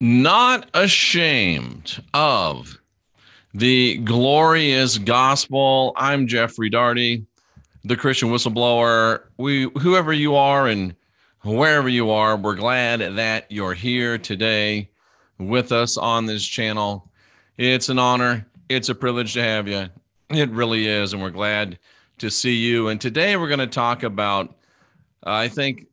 Not ashamed of the glorious gospel. I'm Jeffrey Daugherty, the Christian whistleblower. Whoever you are and wherever you are, we're glad that you're here today with us on this channel. It's an honor. It's a privilege to have you. It really is, and we're glad to see you. And today we're going to talk about, I think,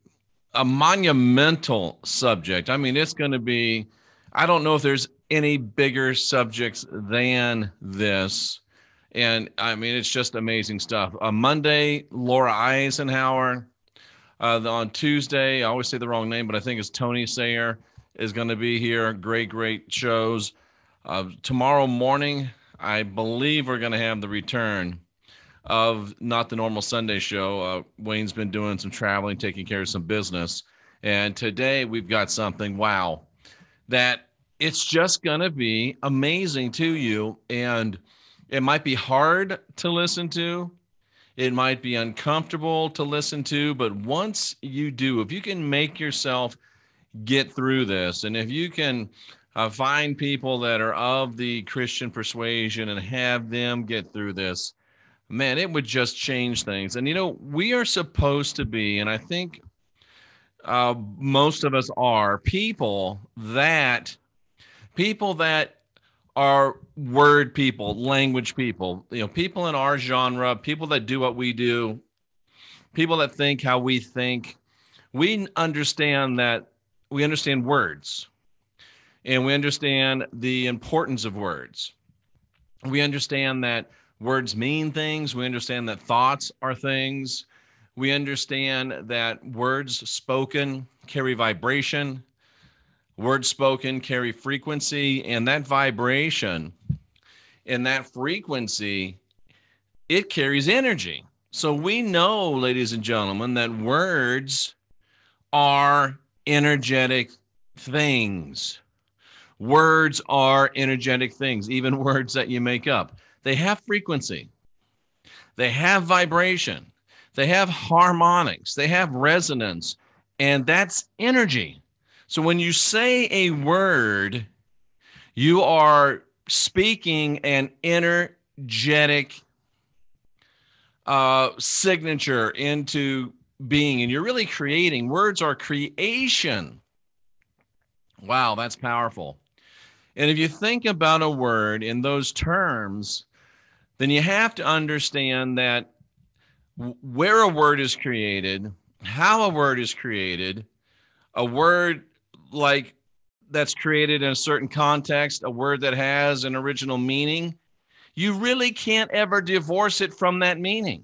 a monumental subject. I mean, it's going to be, I don't know if there's any bigger subjects than this. And I mean, it's just amazing stuff. Monday, Laura Eisenhower. On Tuesday, I always say the wrong name, but I think it's Tony Sayer is going to be here. Great, great shows. Tomorrow morning, I believe we're going to have the return of Not the Normal Sunday Show. Wayne's been doing some traveling, taking care of some business. And today we've got something, wow, that it's just going to be amazing to you. And it might be hard to listen to. It might be uncomfortable to listen to. But once you do, if you can make yourself get through this, and if you can find people that are of the Christian persuasion and have them get through this, man, it would just change things. And, you know, we are supposed to be, and I think most of us are, people that are word people, language people, you know, people in our genre, people that do what we do, people that think how we think. We understand words, and we understand the importance of words. We understand that words mean things. We understand that thoughts are things. We understand that words spoken carry vibration. Words spoken carry frequency, and that vibration and that frequency, it carries energy. So we know, ladies and gentlemen, that words are energetic things. Words are energetic things, even words that you make up. They have frequency. They have vibration. They have harmonics. They have resonance. And that's energy. So when you say a word, you are speaking an energetic signature into being. And you're really creating. Words are creation. Wow, that's powerful. And if you think about a word in those terms, then you have to understand that where a word is created, how a word is created, a word like that's created in a certain context, a word that has an original meaning, you really can't ever divorce it from that meaning.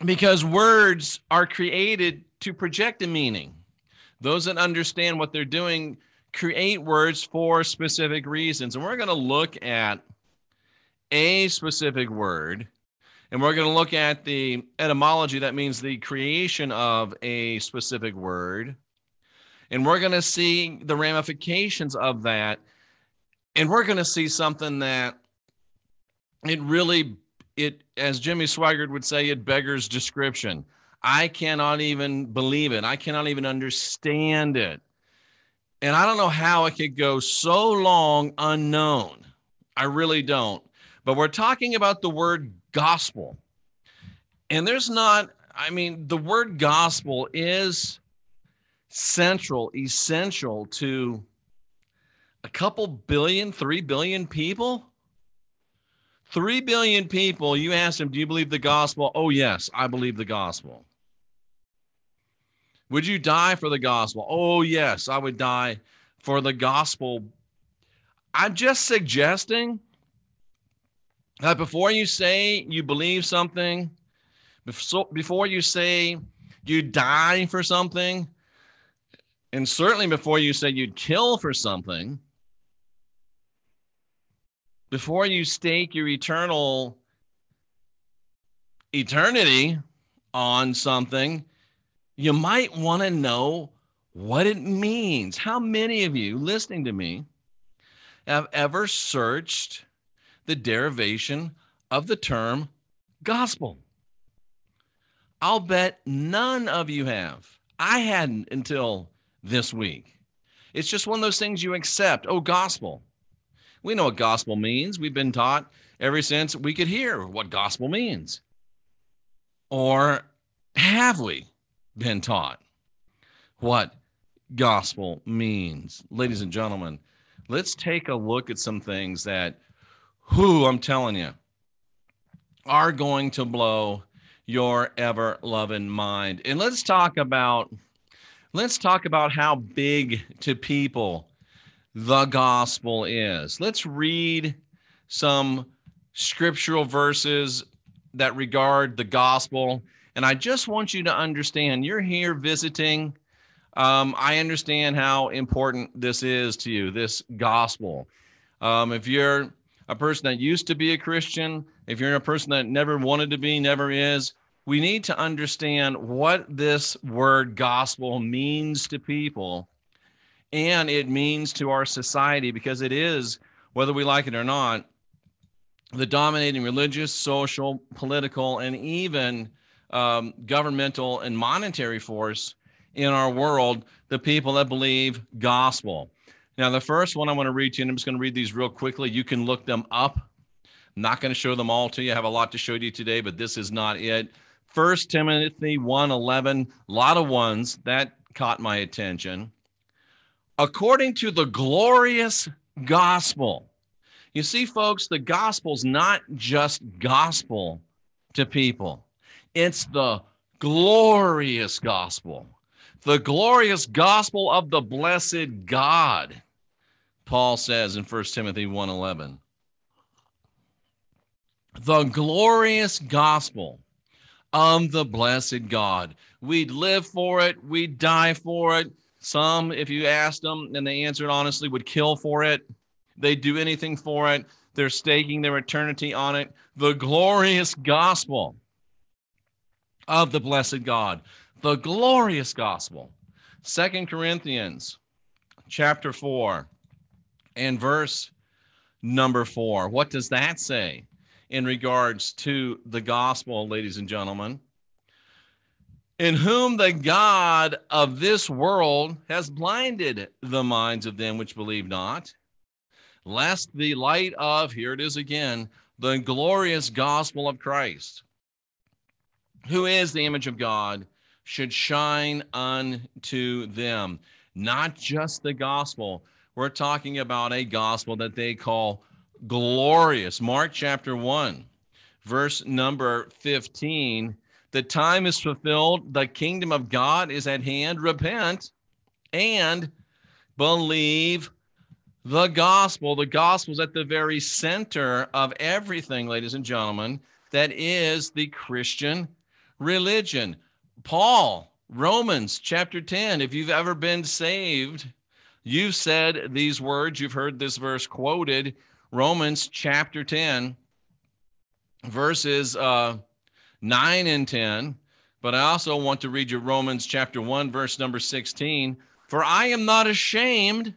Because words are created to project a meaning. Those that understand what they're doing create words for specific reasons. And we're going to look at a specific word, and we're going to look at the etymology. That means the creation of a specific word. And we're going to see the ramifications of that. And we're going to see something that as Jimmy Swaggart would say, it beggars description. I cannot even believe it. I cannot even understand it. And I don't know how it could go so long unknown. I really don't. But we're talking about the word gospel. And the word gospel is essential to a couple billion, 3 billion people. 3 billion people, you ask them, do you believe the gospel? Oh, yes, I believe the gospel. Would you die for the gospel? Oh, yes, I would die for the gospel. I'm just suggesting that before you say you believe something, before you say you die for something, and certainly before you say you'd kill for something, before you stake your eternity on something, you might want to know what it means. How many of you listening to me have ever searched the derivation of the term gospel? I'll bet none of you have. I hadn't until this week. It's just one of those things you accept. Oh, gospel. We know what gospel means. We've been taught ever since we could hear what gospel means. Or have we been taught what gospel means? Ladies and gentlemen, let's take a look at some things that, I'm telling you, are going to blow your ever-loving mind. And let's talk about how big to people the gospel is. Let's read some scriptural verses that regard the gospel. And I just want you to understand, you're here visiting. I understand how important this is to you, this gospel. If you're a person that used to be a Christian, if you're a person that never wanted to be, never is, we need to understand what this word gospel means to people, and it means to our society, because it is, whether we like it or not, the dominating religious, social, political, and even governmental and monetary force in our world, the people that believe gospel. Now, the first one I want to read to you, and I'm just going to read these real quickly. You can look them up. I'm not going to show them all to you. I have a lot to show you today, but this is not it. 1 Timothy 1:11, a lot of ones that caught my attention. According to the glorious gospel. You see, folks, the gospel's not just gospel to people. It's the glorious gospel. The glorious gospel of the blessed God, Paul says in 1 Timothy 1:11. The glorious gospel of the blessed God. We'd live for it. We'd die for it. Some, if you asked them and they answered honestly, would kill for it. They'd do anything for it. They're staking their eternity on it. The glorious gospel of the blessed God. The glorious gospel. 2 Corinthians chapter 4 and verse number 4. What does that say in regards to the gospel, ladies and gentlemen? In whom the God of this world has blinded the minds of them which believe not, lest the light of, here it is again, the glorious gospel of Christ, who is the image of God, should shine unto them. Not just the gospel. We're talking about a gospel that they call glorious. Mark chapter 1, verse number 15. The time is fulfilled. The kingdom of God is at hand. Repent and believe the gospel. The gospel is at the very center of everything, ladies and gentlemen. That is the Christian religion. Paul, Romans chapter 10, if you've ever been saved, you've said these words, you've heard this verse quoted, Romans chapter 10, verses 9 and 10, but I also want to read you Romans chapter 1, verse number 16, for I am not ashamed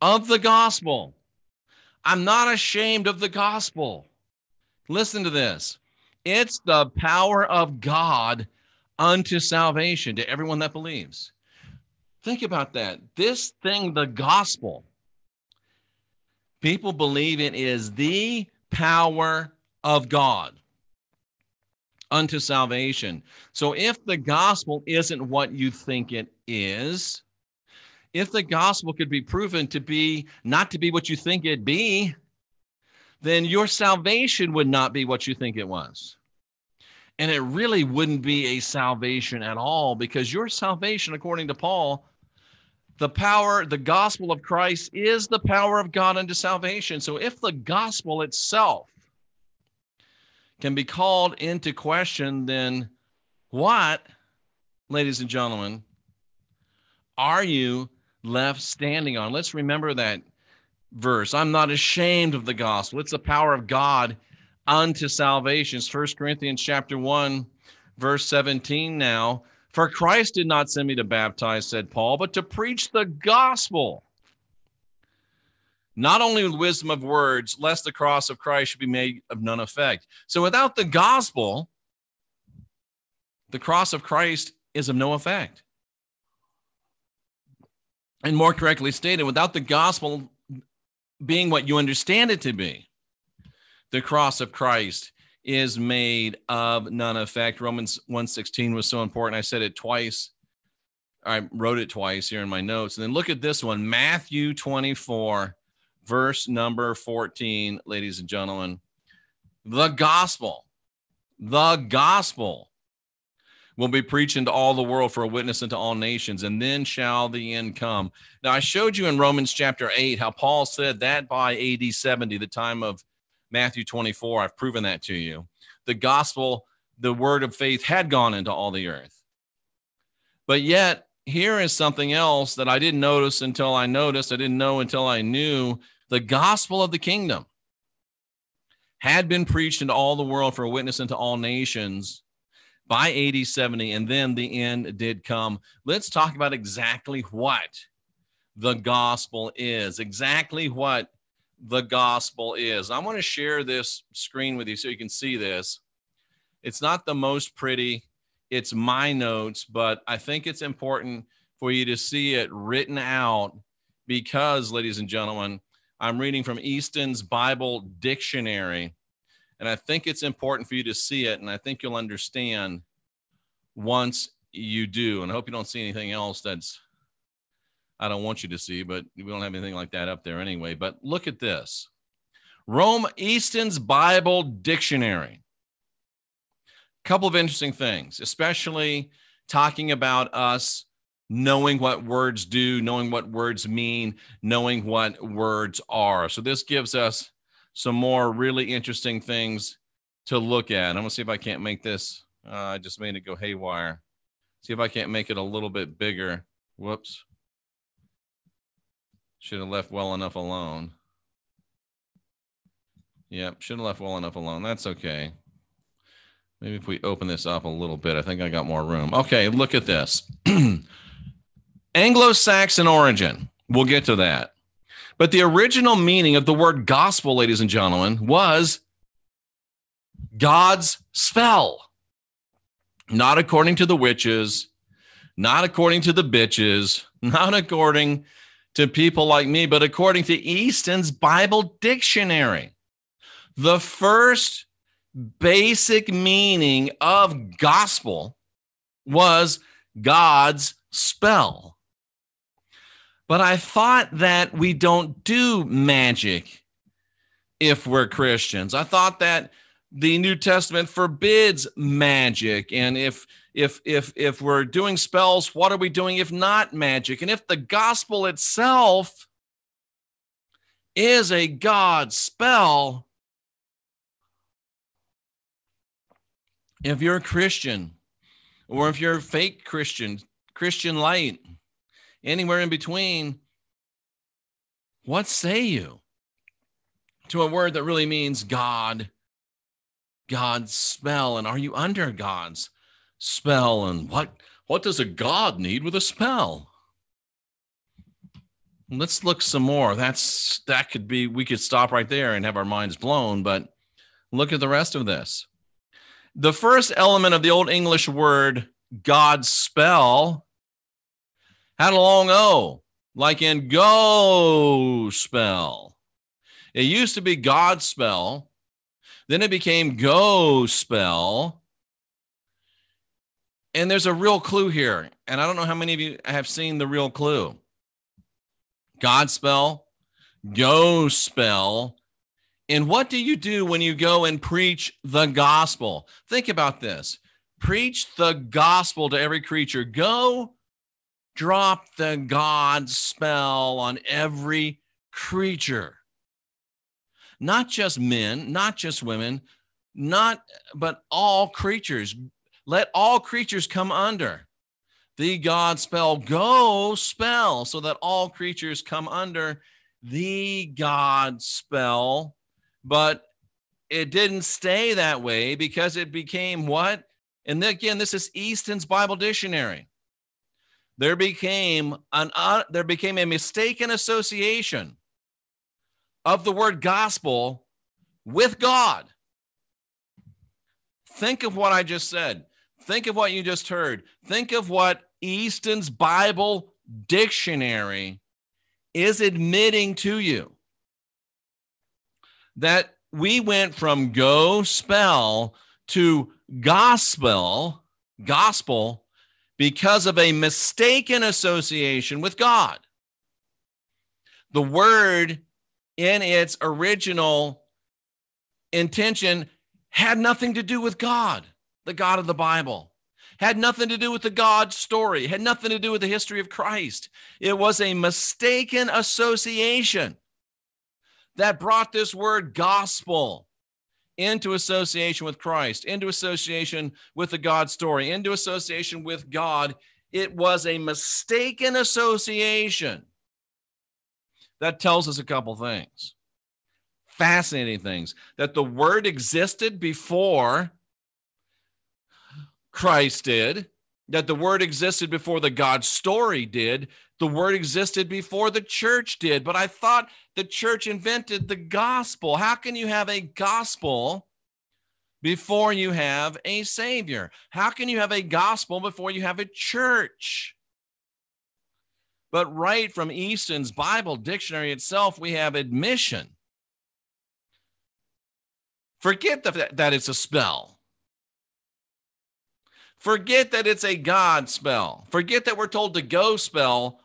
of the gospel. I'm not ashamed of the gospel. Listen to this. It's the power of God unto salvation to everyone that believes. Think about that. This thing, the gospel, people believe it is the power of God unto salvation. So if the gospel isn't what you think it is, if the gospel could be proven to be not to be what you think it be, then your salvation would not be what you think it was. And it really wouldn't be a salvation at all, because your salvation, according to Paul, the power, the gospel of Christ is the power of God unto salvation. So if the gospel itself can be called into question, then what, ladies and gentlemen, are you left standing on? Let's remember that verse. I'm not ashamed of the gospel. It's the power of God unto salvation. 1 Corinthians chapter 1, verse 17 now. For Christ did not send me to baptize, said Paul, but to preach the gospel. Not only with wisdom of words, lest the cross of Christ should be made of none effect. So without the gospel, the cross of Christ is of no effect. And more correctly stated, without the gospel being what you understand it to be, the cross of Christ is made of none effect. Romans 1:16 was so important. I said it twice. I wrote it twice here in my notes. And then look at this one, Matthew 24, verse number 14, ladies and gentlemen. The gospel will be preached into all the world for a witness unto all nations, and then shall the end come. Now, I showed you in Romans chapter 8 how Paul said that by AD 70, the time of Matthew 24, I've proven that to you. The gospel, the word of faith, had gone into all the earth. But yet, here is something else that I didn't notice until I noticed. I didn't know until I knew. The gospel of the kingdom had been preached into all the world for a witness unto all nations by AD 70, and then the end did come. Let's talk about exactly what the gospel is. Exactly what the gospel is. I want to share this screen with you so you can see this. It's not the most pretty. It's my notes, but I think it's important for you to see it written out because, ladies and gentlemen, I'm reading from Easton's Bible Dictionary, and I think it's important for you to see it, and I think you'll understand once you do. And I hope you don't see anything else that's I don't want you to see, but we don't have anything like that up there anyway. But look at this. Easton's Bible Dictionary. A couple of interesting things, especially talking about us knowing what words do, knowing what words mean, knowing what words are. So this gives us some more really interesting things to look at. I'm going to see if I can't make this. I just made it go haywire. See if I can't make it a little bit bigger. Whoops. Should have left well enough alone. Yep, should have left well enough alone. That's okay. Maybe if we open this up a little bit, I think I got more room. Okay, look at this. Anglo-Saxon origin. We'll get to that. But the original meaning of the word gospel, ladies and gentlemen, was God's spell. Not according to the witches, not according to the bitches, not according to people like me, but according to Easton's Bible Dictionary. The first basic meaning of gospel was God's spell. But I thought that we don't do magic if we're Christians. I thought that the New Testament forbids magic. And if we're doing spells, what are we doing if not magic? And if the gospel itself is a God spell, if you're a Christian, or if you're a fake Christian, Christian light, anywhere in between, what say you to a word that really means God, God's spell? And are you under God's spell? And what does a God need with a spell? Let's look some more. We could stop right there and have our minds blown, but look at the rest of this. The first element of the Old English word God's spell had a long O, like in go spell. It used to be God spell. Then it became go spell. And there's a real clue here. And I don't know how many of you have seen the real clue. God spell, go spell. And what do you do when you go and preach the gospel? Think about this. Preach the gospel to every creature. Go drop the God spell on every creature. Not just men, not just women, but all creatures. Let all creatures come under the God spell. Go spell so that all creatures come under the God spell. But it didn't stay that way because it became what? And again, this is Easton's Bible Dictionary. There became a mistaken association of the word gospel with God. Think of what I just said. Think of what you just heard. Think of what Easton's Bible dictionary is admitting to you that we went from gospel to gospel because of a mistaken association with God. The word in its original intention had nothing to do with God, the God of the Bible. Had nothing to do with the God story. Had nothing to do with the history of Christ. It was a mistaken association that brought this word gospel into association with Christ, into association with the God story, into association with God. It was a mistaken association. That tells us a couple things. Fascinating things. That the word existed before Christ did, that the word existed before the God story did, the word existed before the church did. But I thought the church invented the gospel. How can you have a gospel before you have a Savior? How can you have a gospel before you have a church? But right from Easton's Bible dictionary itself, we have admission. Forget that it's a spell. Forget that it's a God spell. Forget that we're told to go spell.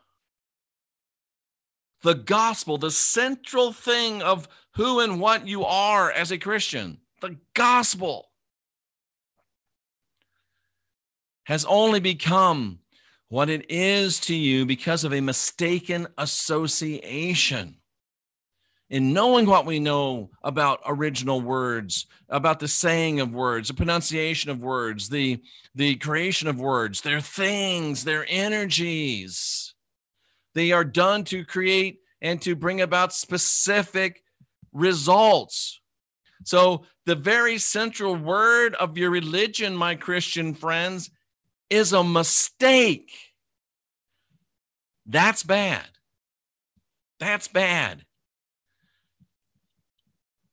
The gospel, the central thing of who and what you are as a Christian, the gospel has only become what it is to you because of a mistaken association. In knowing what we know about original words, about the saying of words, the pronunciation of words, the creation of words, their things, their energies, they are done to create and to bring about specific results. So the very central word of your religion, my Christian friends, is a mistake. That's bad. That's bad.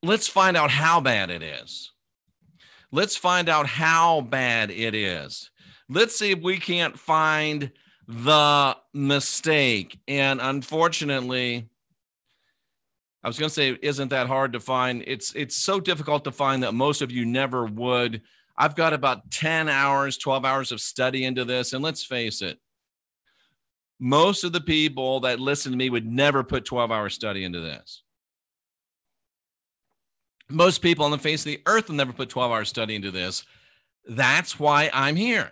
Let's find out how bad it is. Let's find out how bad it is. Let's see if we can't find the mistake. And unfortunately, I was going to say, isn't that hard to find? It's so difficult to find that most of you never would. I've got about 10 hours, 12 hours of study into this. And let's face it, most of the people that listen to me would never put 12-hour study into this. Most people on the face of the earth will never put 12-hour study into this. That's why I'm here.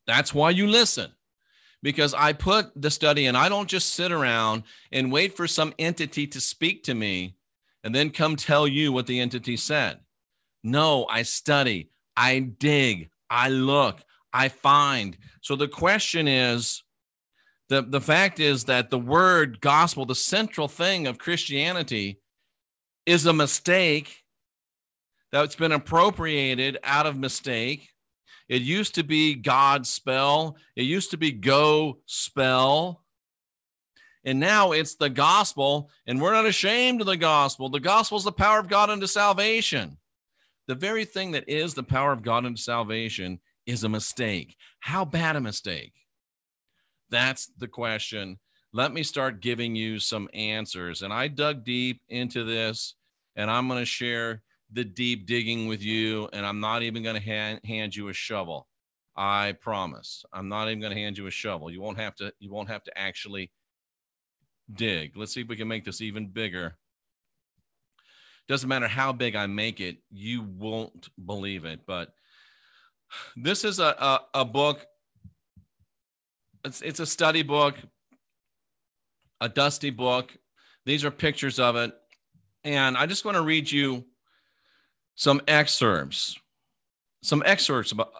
That's why you listen. Because I put the study in. I don't just sit around and wait for some entity to speak to me and then come tell you what the entity said. No, I study, I dig, I look, I find. So the question is, the fact is that the word gospel, the central thing of Christianity, is a mistake that's been appropriated out of mistake. It used to be God spell. It used to be go spell. And now it's the gospel, and we're not ashamed of the gospel. The gospel is the power of God unto salvation. The very thing that is the power of God unto salvation is a mistake. How bad a mistake? That's the question. Let me start giving you some answers. And I dug deep into this, and I'm going to share the deep digging with you, and I'm not even going to hand you a shovel. I promise. I'm not even going to hand you a shovel. You won't have to actually dig. Let's see if we can make this even bigger. Doesn't matter how big I make it, you won't believe it. But this is a book. It's a study book, a dusty book. These are pictures of it. And I just want to read you some excerpts of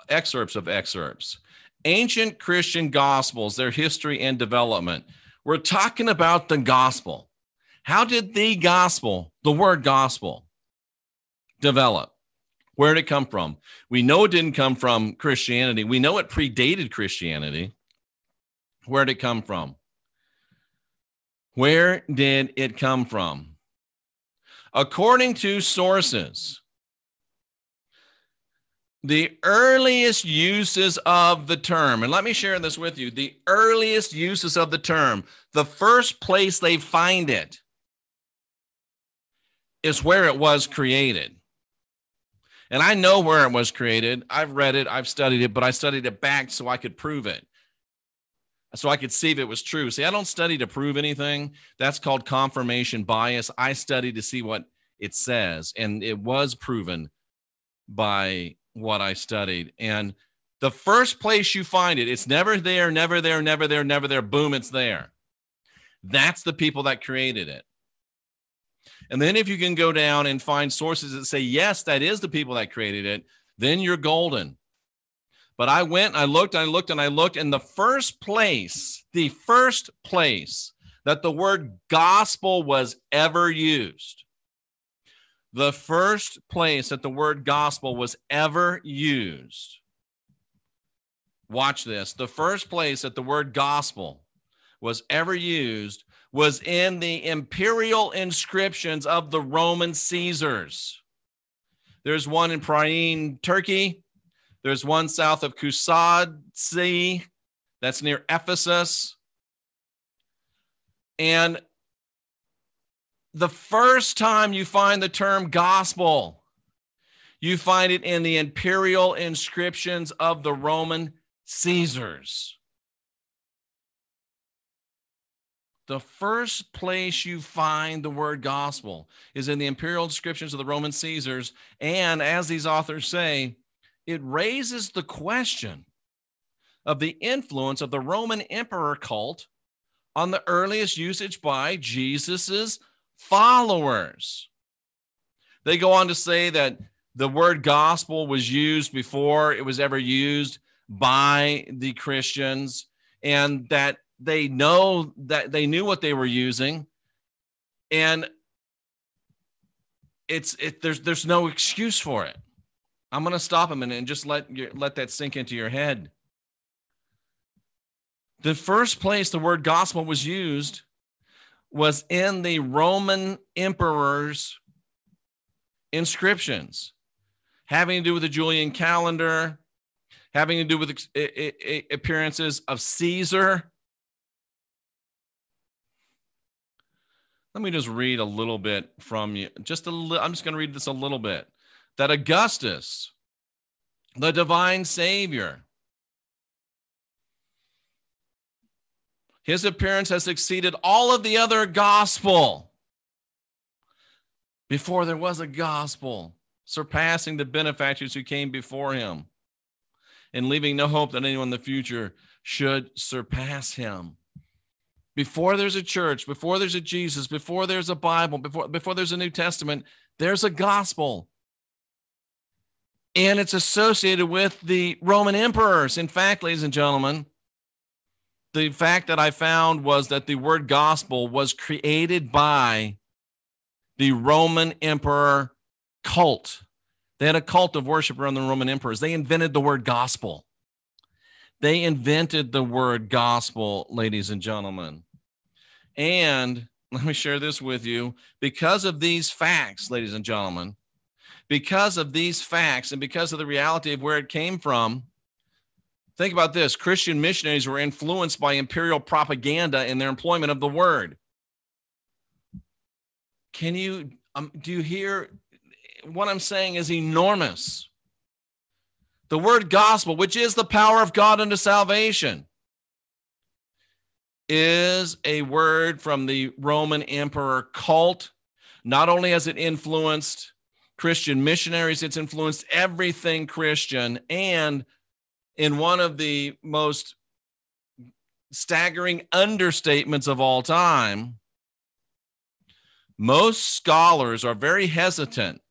excerpts. Ancient Christian Gospels, their history and development. We're talking about the gospel. How did the gospel, the word gospel, develop? Where did it come from? We know it didn't come from Christianity. We know it predated Christianity. Where did it come from? Where did it come from? According to sources, The earliest uses of the term, and let me share this with you, the earliest uses of the term, the first place they find it is where it was created. And I know where it was created. I've read it, I've studied it, but I studied it back so I could prove it, so I could see if it was true. See, I don't study to prove anything. That's called confirmation bias. I study to see what it says, and it was proven by what I studied. And the first place you find it, it's never there, never there, never there, never there. Boom, it's there. That's the people that created it. And then if you can go down and find sources that say, yes, that is the people that created it, then you're golden. But I went, I looked, and the first place that the word gospel was ever used, the first place that the word gospel was ever used, watch this, the first place that the word gospel was ever used was in the imperial inscriptions of the Roman Caesars. There's one in Priene, Turkey. There's one south of Kusad, that's near Ephesus. And the first time you find the term gospel, you find it in the imperial inscriptions of the Roman Caesars. The first place you find the word gospel is in the imperial inscriptions of the Roman Caesars. And as these authors say, it raises the question of the influence of the Roman emperor cult on the earliest usage by Jesus's followers. They go on to say that the word gospel was used before it was ever used by the Christians, and that they know that they knew what they were using, and there's no excuse for it. I'm going to stop a minute and just let that sink into your head. The first place the word gospel was used was in the Roman emperor's inscriptions, having to do with the Julian calendar, having to do with appearances of Caesar. Let me just read a little bit from you. I'm just going to read this a little bit. That Augustus, the divine Savior, his appearance has exceeded all of the other gospel. Before there was a gospel, surpassing the benefactors who came before him, and leaving no hope that anyone in the future should surpass him. Before there's a church, before there's a Jesus, before there's a Bible, before there's a New Testament, there's a gospel. And it's associated with the Roman emperors. In fact, ladies and gentlemen, the fact that I found was that the word gospel was created by the Roman emperor cult. They had a cult of worship around the Roman emperors. They invented the word gospel. They invented the word gospel, ladies and gentlemen. And let me share this with you. Because of these facts, ladies and gentlemen, because of these facts and because of the reality of where it came from, think about this. Christian missionaries were influenced by imperial propaganda in their employment of the word. Do you hear what I'm saying is enormous? The word gospel, which is the power of God unto salvation, is a word from the Roman emperor cult. Not only has it influenced Christian missionaries, it's influenced everything Christian. And in one of the most staggering understatements of all time, most scholars are very hesitant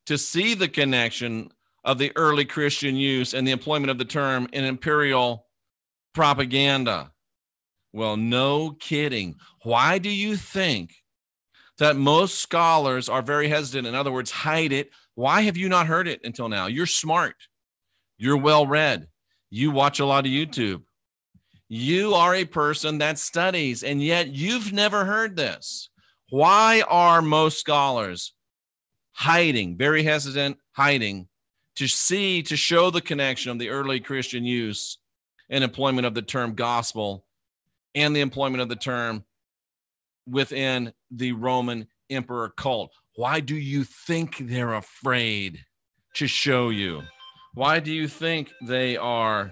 to see the connection of the early Christian use and the employment of the term in imperial propaganda. Well, no kidding. Why do you think that most scholars are very hesitant? In other words, hide it. Why have you not heard it until now? You're smart. You're well-read. You watch a lot of YouTube. You are a person that studies, and yet you've never heard this. Why are most scholars hiding, very hesitant, hiding to show the connection of the early Christian use and employment of the term gospel and the employment of the term within the Roman emperor cult. Why do you think they're afraid to show you? Why do you think they are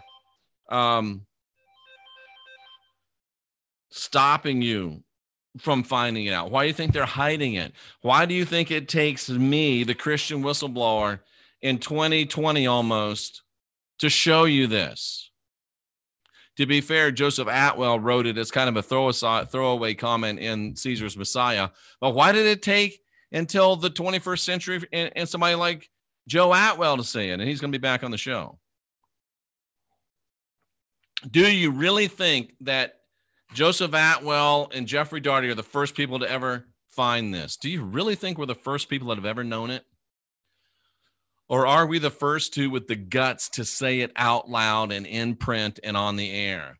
stopping you from finding it out? Why do you think they're hiding it? Why do you think it takes me, the Christian whistleblower, in 2020 almost, to show you this? To be fair, Joseph Atwell wrote it as kind of a throwaway comment in Caesar's Messiah. But why did it take until the 21st century and somebody like Joe Atwell to say it? And he's going to be back on the show. Do you really think that Joseph Atwell and Jeffrey Daugherty are the first people to ever find this? Do you really think we're the first people that have ever known it? Or are we the first two with the guts to say it out loud and in print and on the air?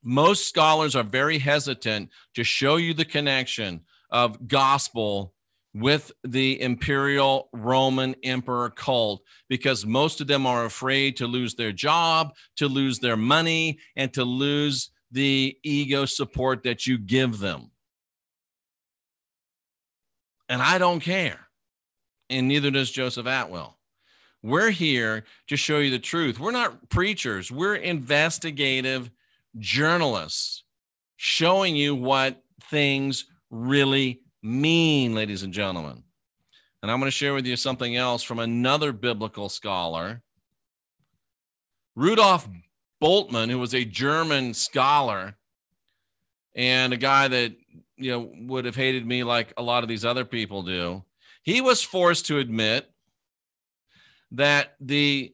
Most scholars are very hesitant to show you the connection of gospel with the imperial Roman emperor cult because most of them are afraid to lose their job, to lose their money, and to lose the ego support that you give them. And I don't care. And neither does Joseph Atwell. We're here to show you the truth. We're not preachers. We're investigative journalists showing you what things really mean, ladies and gentlemen. And I'm going to share with you something else from another biblical scholar, Rudolf Bultmann, who was a German scholar and a guy that, would have hated me like a lot of these other people do. He was forced to admit that the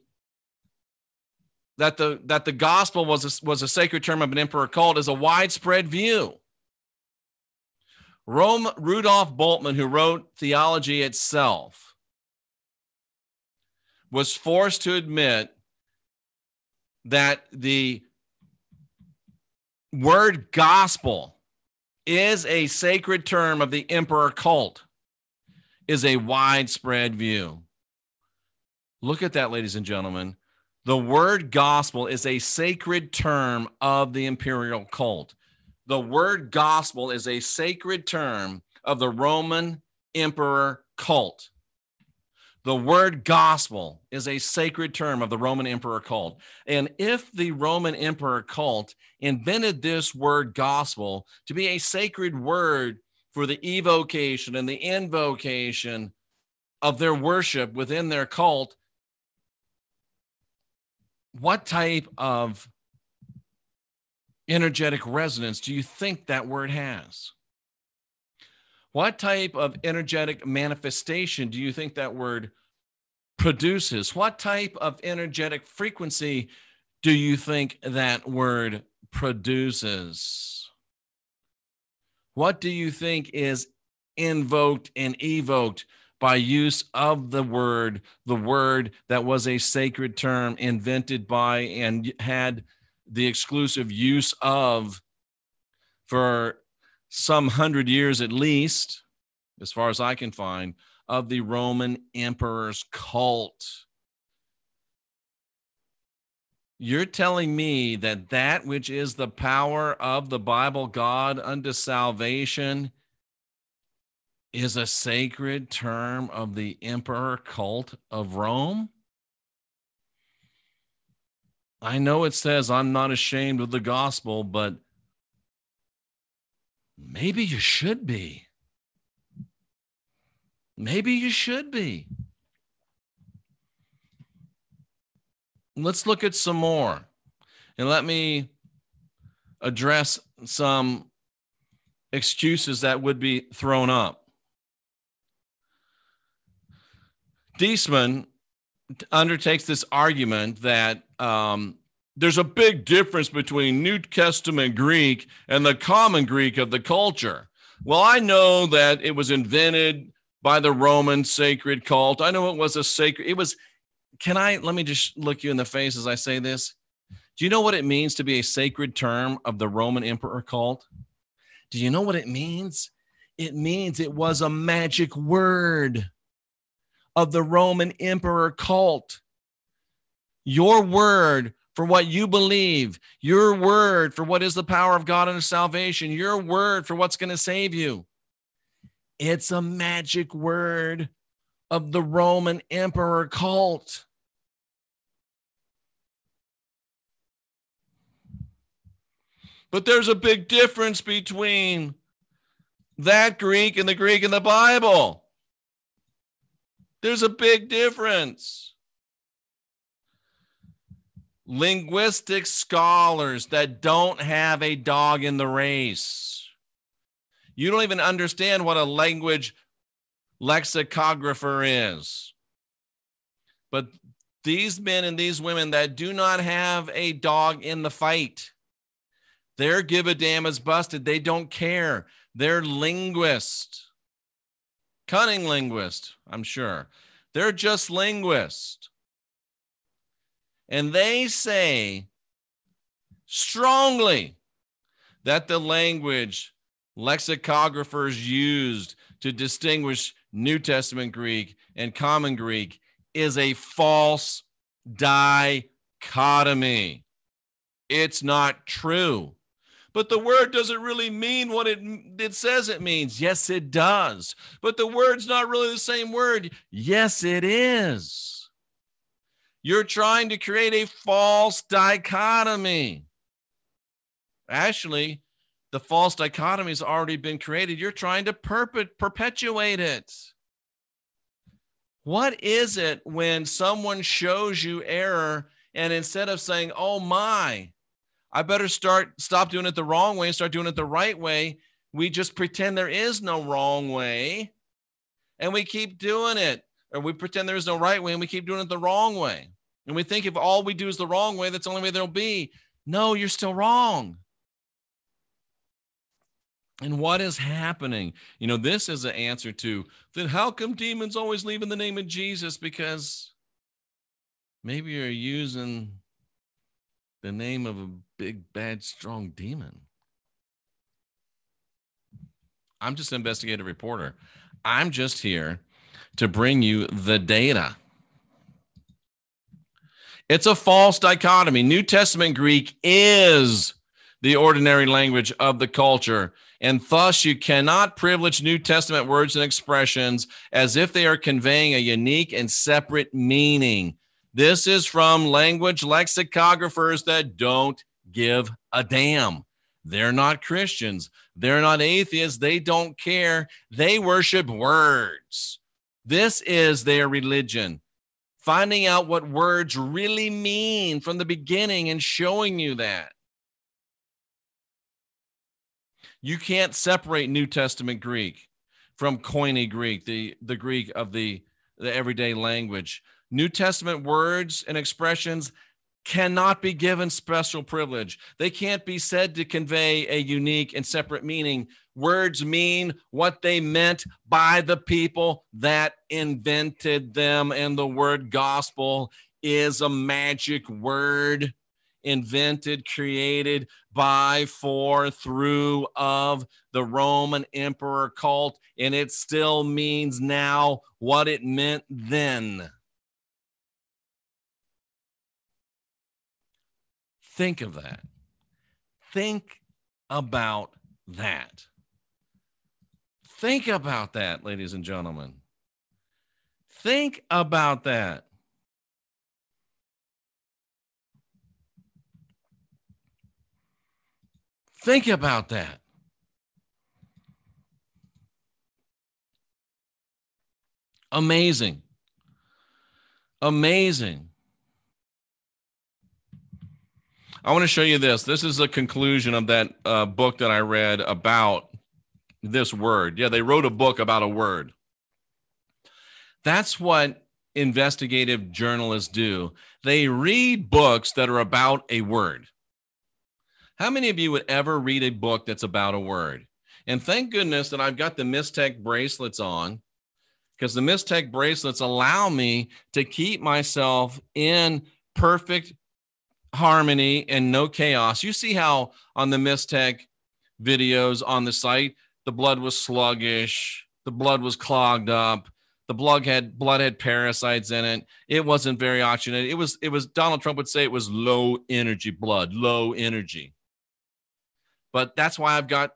gospel was a sacred term of an emperor cult is a widespread view. Rudolf Bultmann, who wrote Theology Itself, was forced to admit that the word gospel is a sacred term of the emperor cult, is a widespread view. Look at that, ladies and gentlemen. The word gospel is a sacred term of the imperial cult. The word gospel is a sacred term of the Roman emperor cult. The word gospel is a sacred term of the Roman emperor cult. And if the Roman emperor cult invented this word gospel to be a sacred word for the evocation and the invocation of their worship within their cult, what type of energetic resonance do you think that word has? What type of energetic manifestation do you think that word produces? What type of energetic frequency do you think that word produces? What do you think is invoked and evoked by use of the word that was a sacred term invented by and had the exclusive use of for some 100 years at least, as far as I can find, of the Roman emperor's cult? You're telling me that that which is the power of the Bible God unto salvation is a sacred term of the emperor cult of Rome? I know it says I'm not ashamed of the gospel, but maybe you should be. Maybe you should be. Let's look at some more. And let me address some excuses that would be thrown up. Diesman undertakes this argument that there's a big difference between New Testament Greek and the common Greek of the culture. Well, I know that it was invented by the Roman sacred cult. I know it was a sacred, let me just look you in the face as I say this. Do you know what it means to be a sacred term of the Roman emperor cult? Do you know what it means? It means it was a magic word. of the Roman emperor cult. Your word for what you believe, your word for what is the power of God unto salvation, your word for what's going to save you. It's a magic word of the Roman emperor cult. But there's a big difference between that Greek and the Greek in the Bible. There's a big difference. Linguistic scholars that don't have a dog in the race. You don't even understand what a language lexicographer is. But these men and these women that do not have a dog in the fight, their give a damn is busted. They don't care. They're linguists. Cunning linguists, I'm sure. They're just linguists. And they say strongly that the language lexicographers used to distinguish New Testament Greek and Common Greek is a false dichotomy. It's not true. But the word doesn't really mean what it says it means. Yes, it does. But the word's not really the same word. Yes, it is. You're trying to create a false dichotomy. Actually, the false dichotomy has already been created. You're trying to perpetuate it. What is it when someone shows you error and instead of saying, oh my, I better stop doing it the wrong way and start doing it the right way, we just pretend there is no wrong way and we keep doing it. Or we pretend there is no right way and we keep doing it the wrong way. And we think if all we do is the wrong way, that's the only way there'll be. No, you're still wrong. And what is happening? You know, this is an answer to, then how come demons always leave in the name of Jesus? Because maybe you're using the name of a big, bad, strong demon. I'm just an investigative reporter. I'm just here to bring you the data. It's a false dichotomy. New Testament Greek is the ordinary language of the culture, and thus you cannot privilege New Testament words and expressions as if they are conveying a unique and separate meaning. This is from language lexicographers that don't give a damn. They're not Christians. They're not atheists. They don't care. They worship words. This is their religion. Finding out what words really mean from the beginning and showing you that. You can't separate New Testament Greek from Koine Greek, the Greek of the everyday language. New Testament words and expressions cannot be given special privilege. They can't be said to convey a unique and separate meaning. Words mean what they meant by the people that invented them. And the word gospel is a magic word invented, created by, for, through, of the Roman emperor cult. And it still means now what it meant then. Think of that. Think about that. Think about that, ladies and gentlemen. Think about that. Think about that. Amazing. Amazing. I want to show you this. This is a conclusion of that book that I read about this word. Yeah, they wrote a book about a word. That's what investigative journalists do. They read books that are about a word. How many of you would ever read a book that's about a word? And thank goodness that I've got the Mystech bracelets on, because the Mystech bracelets allow me to keep myself in perfect harmony and no chaos. You see how on the Mystech videos on the site, the blood was sluggish, the blood was clogged up, The blood had parasites in it. It wasn't very oxygenated. It was Donald Trump would say it was low energy blood, low energy. But that's why I've got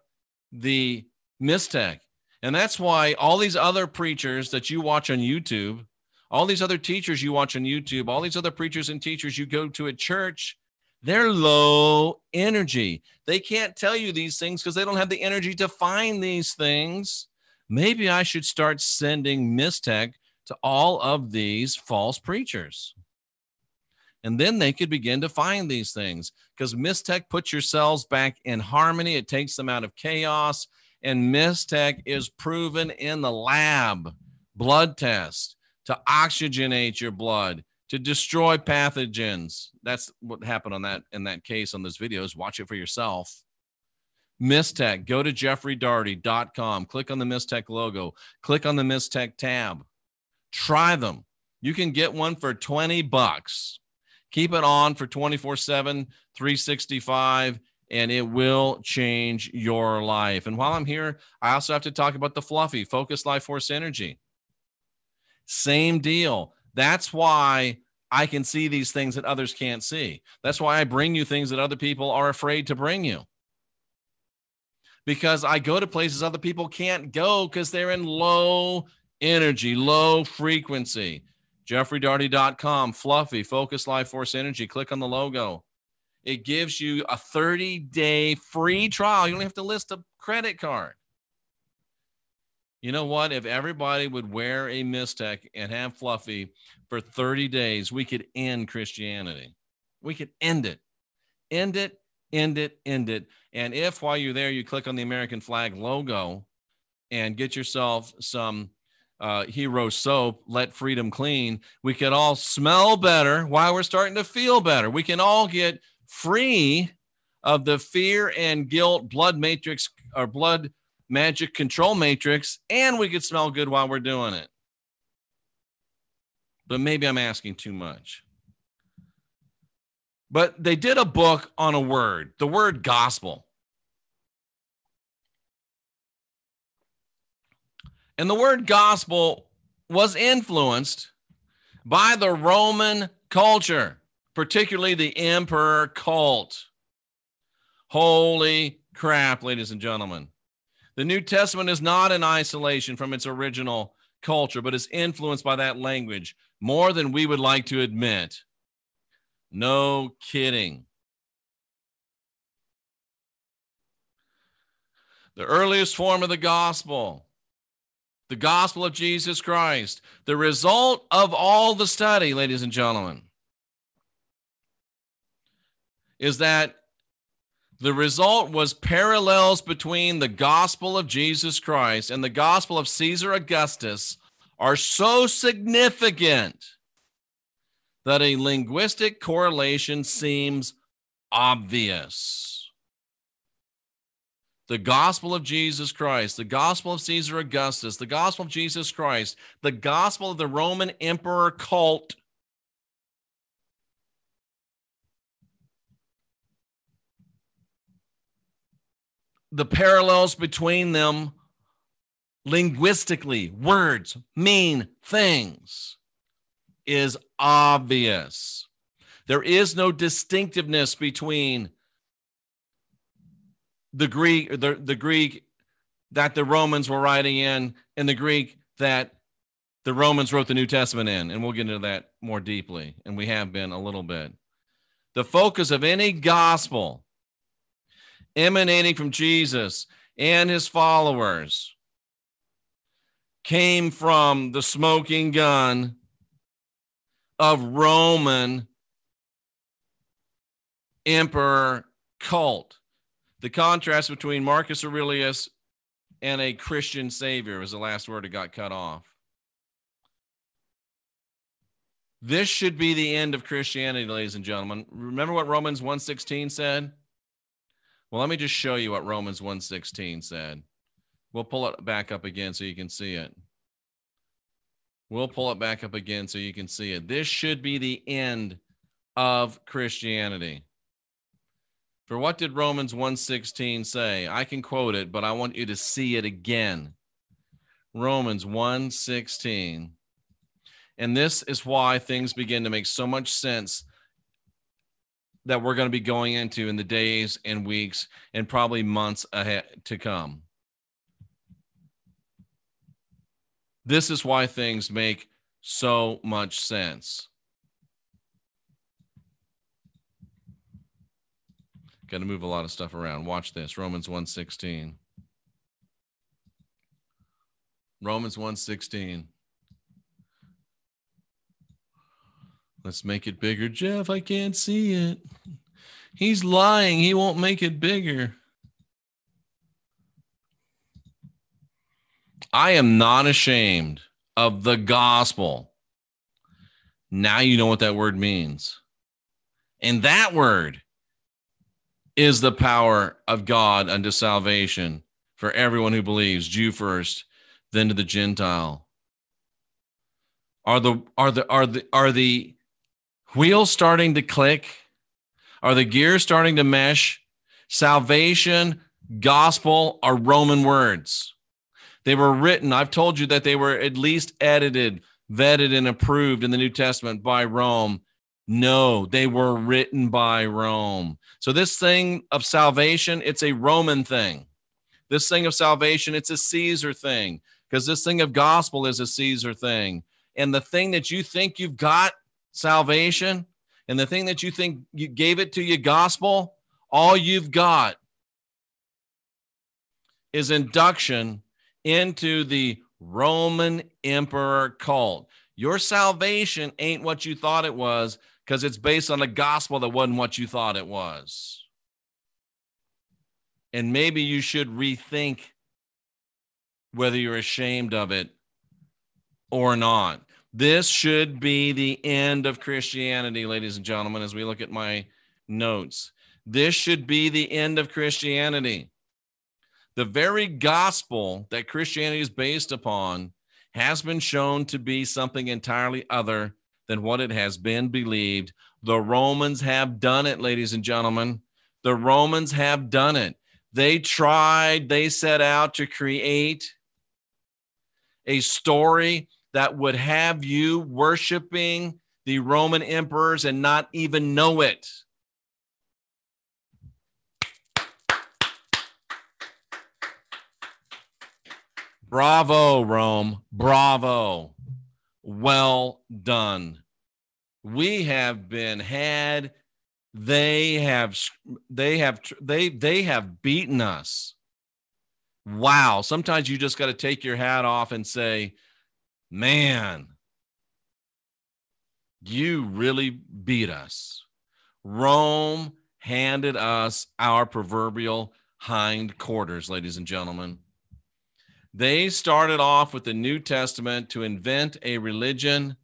the Mystech. And that's why all these other preachers that you watch on YouTube, all these other teachers you watch on YouTube, all these other preachers and teachers you go to at church, they're low energy. They can't tell you these things because they don't have the energy to find these things. Maybe I should start sending Mystech to all of these false preachers. And then they could begin to find these things, because Mystech puts your cells back in harmony. It takes them out of chaos. And Mystech is proven in the lab, blood test, to oxygenate your blood, to destroy pathogens. That's what happened in that case on those videos. Watch it for yourself. Mystech, go to jeffreydaugherty.com, click on the Mystech logo, click on the Mystech tab. Try them. You can get one for $20. Keep it on for 24/7, 365, and it will change your life. And while I'm here, I also have to talk about the Fluffy, Focus Life Force Energy. Same deal. That's why I can see these things that others can't see. That's why I bring you things that other people are afraid to bring you. Because I go to places other people can't go because they're in low energy, low frequency. jeffreydaugherty.com, Fluffy, Focus Life Force Energy. Click on the logo. It gives you a 30-day free trial. You don't have to list a credit card. You know what? If everybody would wear a Mystech and have Fluffy for 30 days, we could end Christianity. We could end it. End it, end it, end it. And if while you're there, you click on the American flag logo and get yourself some Hero soap, Let Freedom Clean, we could all smell better while we're starting to feel better. We can all get free of the fear and guilt blood matrix or blood magic control matrix, and we could smell good while we're doing it. But maybe I'm asking too much. But they did a book on a word, the word gospel. And the word gospel was influenced by the Roman culture, particularly the emperor cult. Holy crap, ladies and gentlemen. The New Testament is not in isolation from its original culture, but is influenced by that language more than we would like to admit. No kidding. The earliest form of the gospel of Jesus Christ, the result of all the study, ladies and gentlemen, is that the result was parallels between the gospel of Jesus Christ and the gospel of Caesar Augustus are so significant that a linguistic correlation seems obvious. The gospel of Jesus Christ, the gospel of Caesar Augustus, the gospel of Jesus Christ, the gospel of the Roman emperor cult, the parallels between them linguistically, words mean things, is obvious. There is no distinctiveness between the Greek that the Romans were writing in and the Greek that the Romans wrote the New Testament in. And we'll get into that more deeply, and we have been a little bit. The focus of any gospel emanating from Jesus and his followers came from the smoking gun of Roman emperor cult. The contrast between Marcus Aurelius and a Christian savior was the last word that got cut off. This should be the end of Christianity, ladies and gentlemen. Remember what Romans 1:16 said? Well, let me just show you what Romans 1:16 said. We'll pull it back up again so you can see it. This should be the end of Christianity. For what did Romans 1:16 say? I can quote it, but I want you to see it again. Romans 1:16. And this is why things begin to make so much sense that we're going to be going into in the days and weeks and probably months ahead to come. This is why things make so much sense. Got to move a lot of stuff around. Watch this. Romans 1:16. Romans 1:16. Let's make it bigger. Jeff, I can't see it. He's lying. He won't make it bigger. I am not ashamed of the gospel. Now you know what that word means. And that word is the power of God unto salvation for everyone who believes, Jew first, then to the Gentile. Are the wheels starting to click? Are the gears starting to mesh? Salvation, gospel are Roman words. They were written. I've told you that they were at least edited, vetted, and approved in the New Testament by Rome. No, they were written by Rome. So this thing of salvation, it's a Roman thing. This thing of salvation, it's a Caesar thing, because this thing of gospel is a Caesar thing. And the thing that you think you've got, salvation, and the thing that you think you gave it to you, gospel, all you've got is induction into the Roman emperor cult. Your salvation ain't what you thought it was, because it's based on a gospel that wasn't what you thought it was. And maybe you should rethink whether you're ashamed of it or not. This should be the end of Christianity, ladies and gentlemen, as we look at my notes. This should be the end of Christianity. The very gospel that Christianity is based upon has been shown to be something entirely other than what it has been believed. The Romans have done it, ladies and gentlemen. The Romans have done it. They set out to create a story that would have you worshiping the Roman emperors and not even know it. Bravo, Rome. Bravo. Well done. We have been had. They have beaten us. Wow. Sometimes you just got to take your hat off and say, man, you really beat us. Rome handed us our proverbial hindquarters, ladies and gentlemen. They started off with the New Testament to invent a religion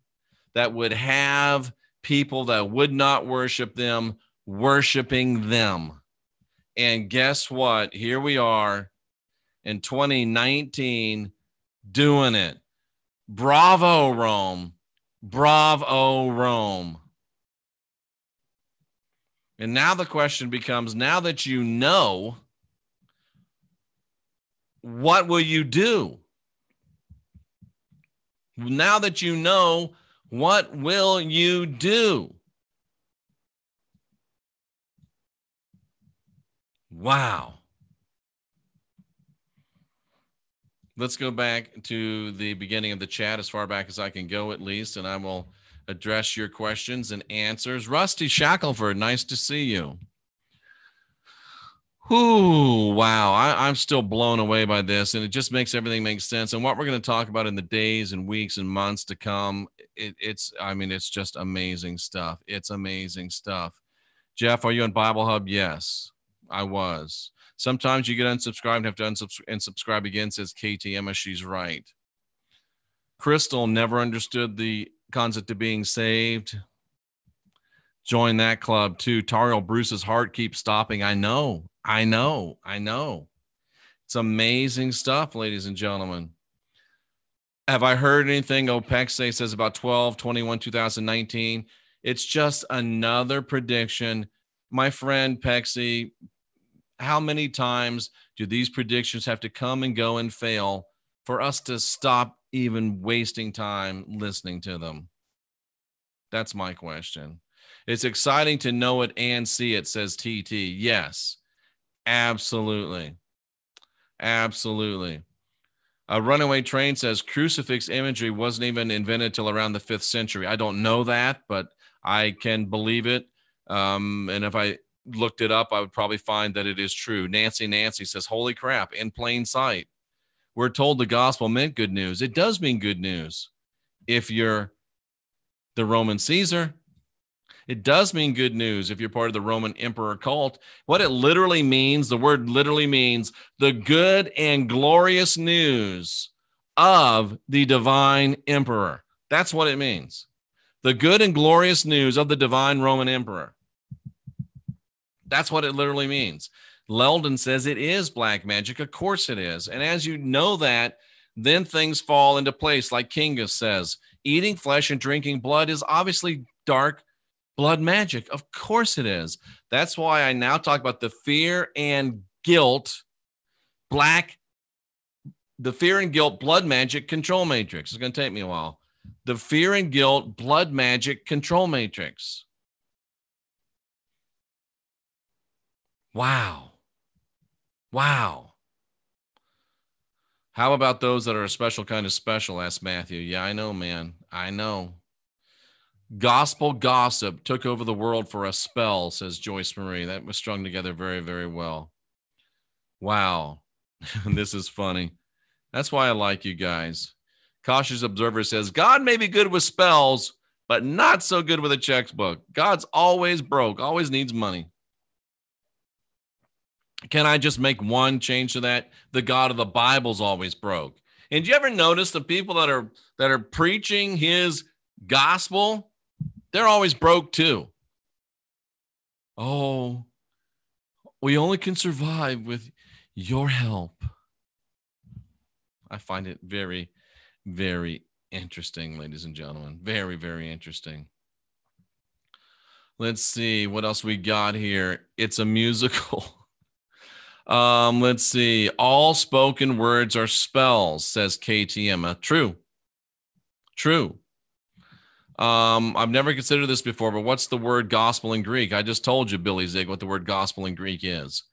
that would have people that would not worship them worshiping them. And guess what? Here we are in 2019 doing it. Bravo, Rome. Bravo, Rome. And now the question becomes, now that you know, what will you do? Now that you know, what will you do? Wow. Let's go back to the beginning of the chat, as far back as I can go at least, and I will address your questions and answers. Rusty Shackelford, nice to see you. Ooh, wow. I'm still blown away by this, and it just makes everything make sense. And what we're going to talk about in the days and weeks and months to come, it's just amazing stuff. It's amazing stuff. Jeff, are you on Bible Hub? Yes, I was. Sometimes you get unsubscribed and have to unsubscribe again, says KT Emma. She's right. Crystal never understood the concept of being saved. Join that club too. Tariel Bruce's heart keeps stopping. I know. It's amazing stuff, ladies and gentlemen. Have I heard anything Opexe says about 12/21/2019? It's just another prediction. My friend Pexi, how many times do these predictions have to come and go and fail for us to stop even wasting time listening to them? That's my question. It's exciting to know it and see it, says TT. Yes, absolutely. Absolutely. A Runaway Train says crucifix imagery wasn't even invented till around the 5th century. I don't know that, but I can believe it. And if I looked it up, I would probably find that it is true. Nancy says, holy crap, in plain sight. We're told the gospel meant good news. It does mean good news if you're the Roman Caesar. It does mean good news if you're part of the Roman emperor cult. What it literally means, the word literally means the good and glorious news of the divine emperor. That's what it means. The good and glorious news of the divine Roman emperor. That's what it literally means. Leldon says it is black magic. Of course it is. And as you know that, then things fall into place. Like Kingus says, eating flesh and drinking blood is obviously dark blood magic. Of course it is. That's why I now talk about the fear and guilt, blood magic control matrix. It's going to take me a while. The fear and guilt blood magic control matrix. Wow. Wow. How about those that are a special kind of special, asked Matthew. Yeah, I know, man. I know. Gospel gossip took over the world for a spell, says Joyce Marie. That was strung together very, very well. Wow. This is funny. That's why I like you guys. Cautious Observer says, God may be good with spells, but not so good with a checkbook. God's always broke, always needs money. Can I just make one change to that? The God of the Bible's always broke. And do you ever notice the people that are preaching his gospel, they're always broke too. Oh, we only can survive with your help. I find it very, very interesting, ladies and gentlemen. Very, very interesting. Let's see what else we got here. It's a musical. Let's see. All spoken words are spells, says KTM. True. I've never considered this before, but what's the word gospel in Greek? I just told you, Billy Zig, what the word gospel in Greek is.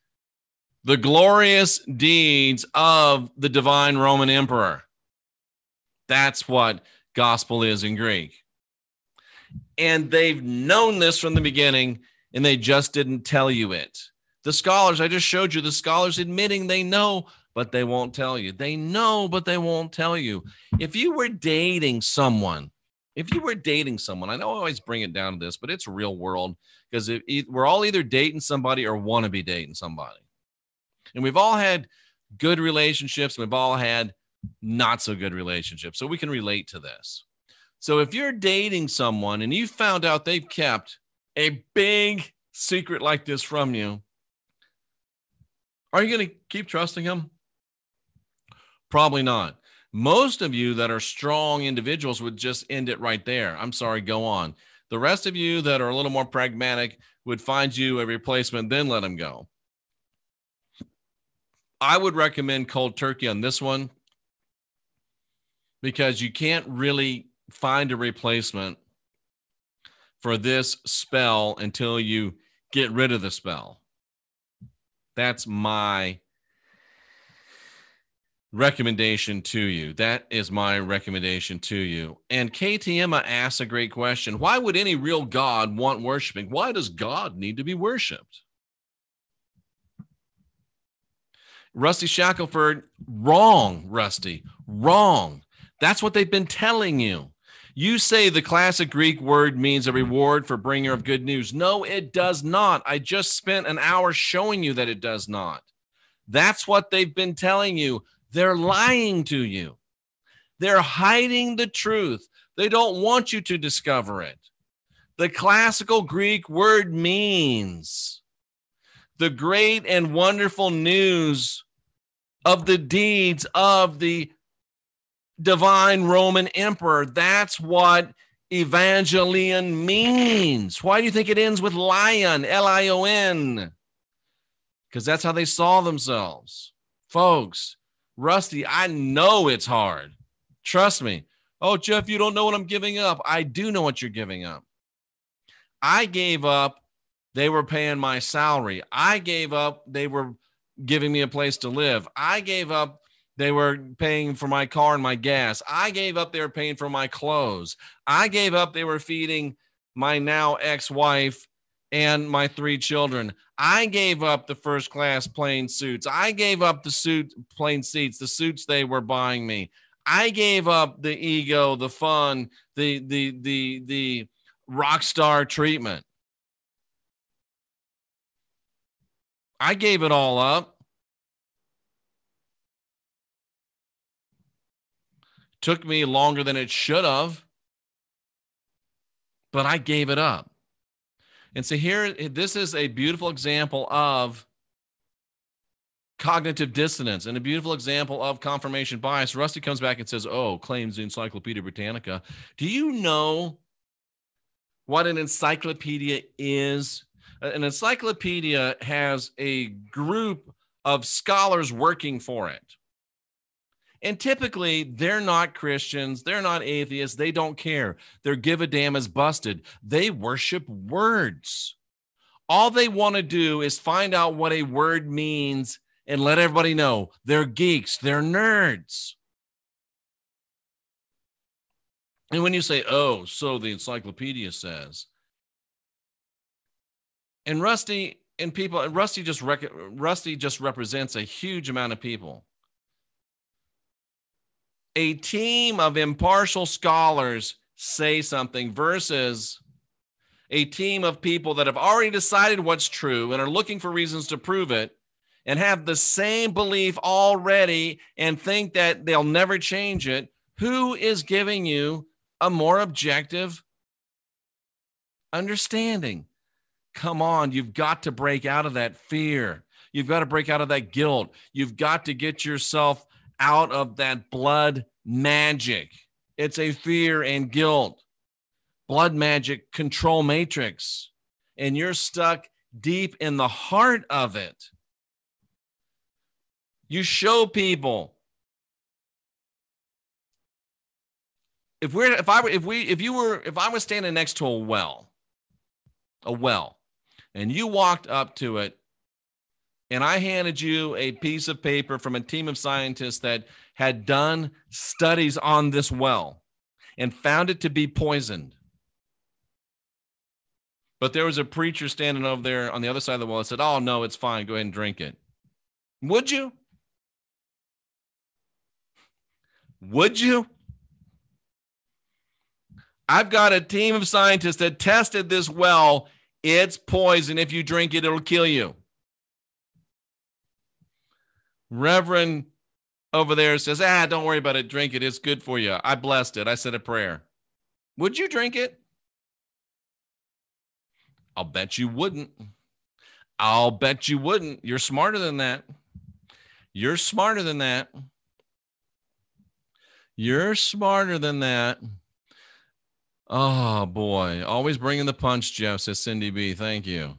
The glorious deeds of the divine Roman emperor. That's what gospel is in Greek. And they've known this from the beginning, and they just didn't tell you it. The scholars, I just showed you the scholars admitting they know, but they won't tell you. They know, but they won't tell you. If you were dating someone, I know I always bring it down to this, but it's real world, because we're all either dating somebody or want to be dating somebody. And we've all had good relationships, and we've all had not so good relationships. So we can relate to this. So if you're dating someone and you found out they've kept a big secret like this from you, are you going to keep trusting them? Probably not. Most of you that are strong individuals would just end it right there. I'm sorry, go on. The rest of you that are a little more pragmatic would find you a replacement, then let them go. I would recommend cold turkey on this one, because you can't really find a replacement for this spell until you get rid of the spell. That's my recommendation to you. That is my recommendation to you. And KTM asks a great question. Why would any real God want worshiping? Why does God need to be worshiped? Rusty Shackelford, wrong, Rusty, wrong. That's what they've been telling you. You say the classic Greek word means a reward for bringer of good news. No, it does not. I just spent an hour showing you that it does not. That's what they've been telling you. They're lying to you. They're hiding the truth. They don't want you to discover it. The classical Greek word means the great and wonderful news of the deeds of the divine Roman emperor. That's what evangelion means. Why do you think it ends with lion, L-I-O-N? Because that's how they saw themselves. Folks, Rusty, I know it's hard. Trust me. Oh, Jeff, you don't know what I'm giving up. I do know what you're giving up. I gave up. They were paying my salary. I gave up. They were giving me a place to live. I gave up. They were paying for my car and my gas. I gave up. They were paying for my clothes. I gave up. They were feeding my now ex-wife and my 3 children. I gave up the first class plane suits. I gave up the plane seats, the suits they were buying me. I gave up the ego, the fun, the rock star treatment. I gave it all up. Took me longer than it should have, but I gave it up. And so here, this is a beautiful example of cognitive dissonance and a beautiful example of confirmation bias. Rusty comes back and says, oh, claims the Encyclopedia Britannica. Do you know what an encyclopedia is? An encyclopedia has a group of scholars working for it. And typically, they're not Christians. They're not atheists. They don't care. Their give a damn is busted. They worship words. All they want to do is find out what a word means and let everybody know. They're geeks. They're nerds. And when you say, oh, so the encyclopedia says, and Rusty just represents a huge amount of people. A team of impartial scholars say something versus a team of people that have already decided what's true and are looking for reasons to prove it and have the same belief already and think that they'll never change it. Who is giving you a more objective understanding? Come on, you've got to break out of that fear. You've got to break out of that guilt. You've got to get yourself out of that blood magic. It's a fear and guilt, blood magic control matrix, and you're stuck deep in the heart of it. You show people. If I was standing next to a well, and you walked up to it, and I handed you a piece of paper from a team of scientists that had done studies on this well and found it to be poisoned. But there was a preacher standing over there on the other side of the well that said, oh, no, it's fine. Go ahead and drink it. Would you? Would you? I've got a team of scientists that tested this well. It's poison. If you drink it, it'll kill you. Reverend over there says, don't worry about it. Drink it. It's good for you. I blessed it. I said a prayer. Would you drink it? I'll bet you wouldn't. I'll bet you wouldn't. You're smarter than that. You're smarter than that. You're smarter than that. Oh, boy. Always bringing the punch, Jeff, says Cindy B. Thank you.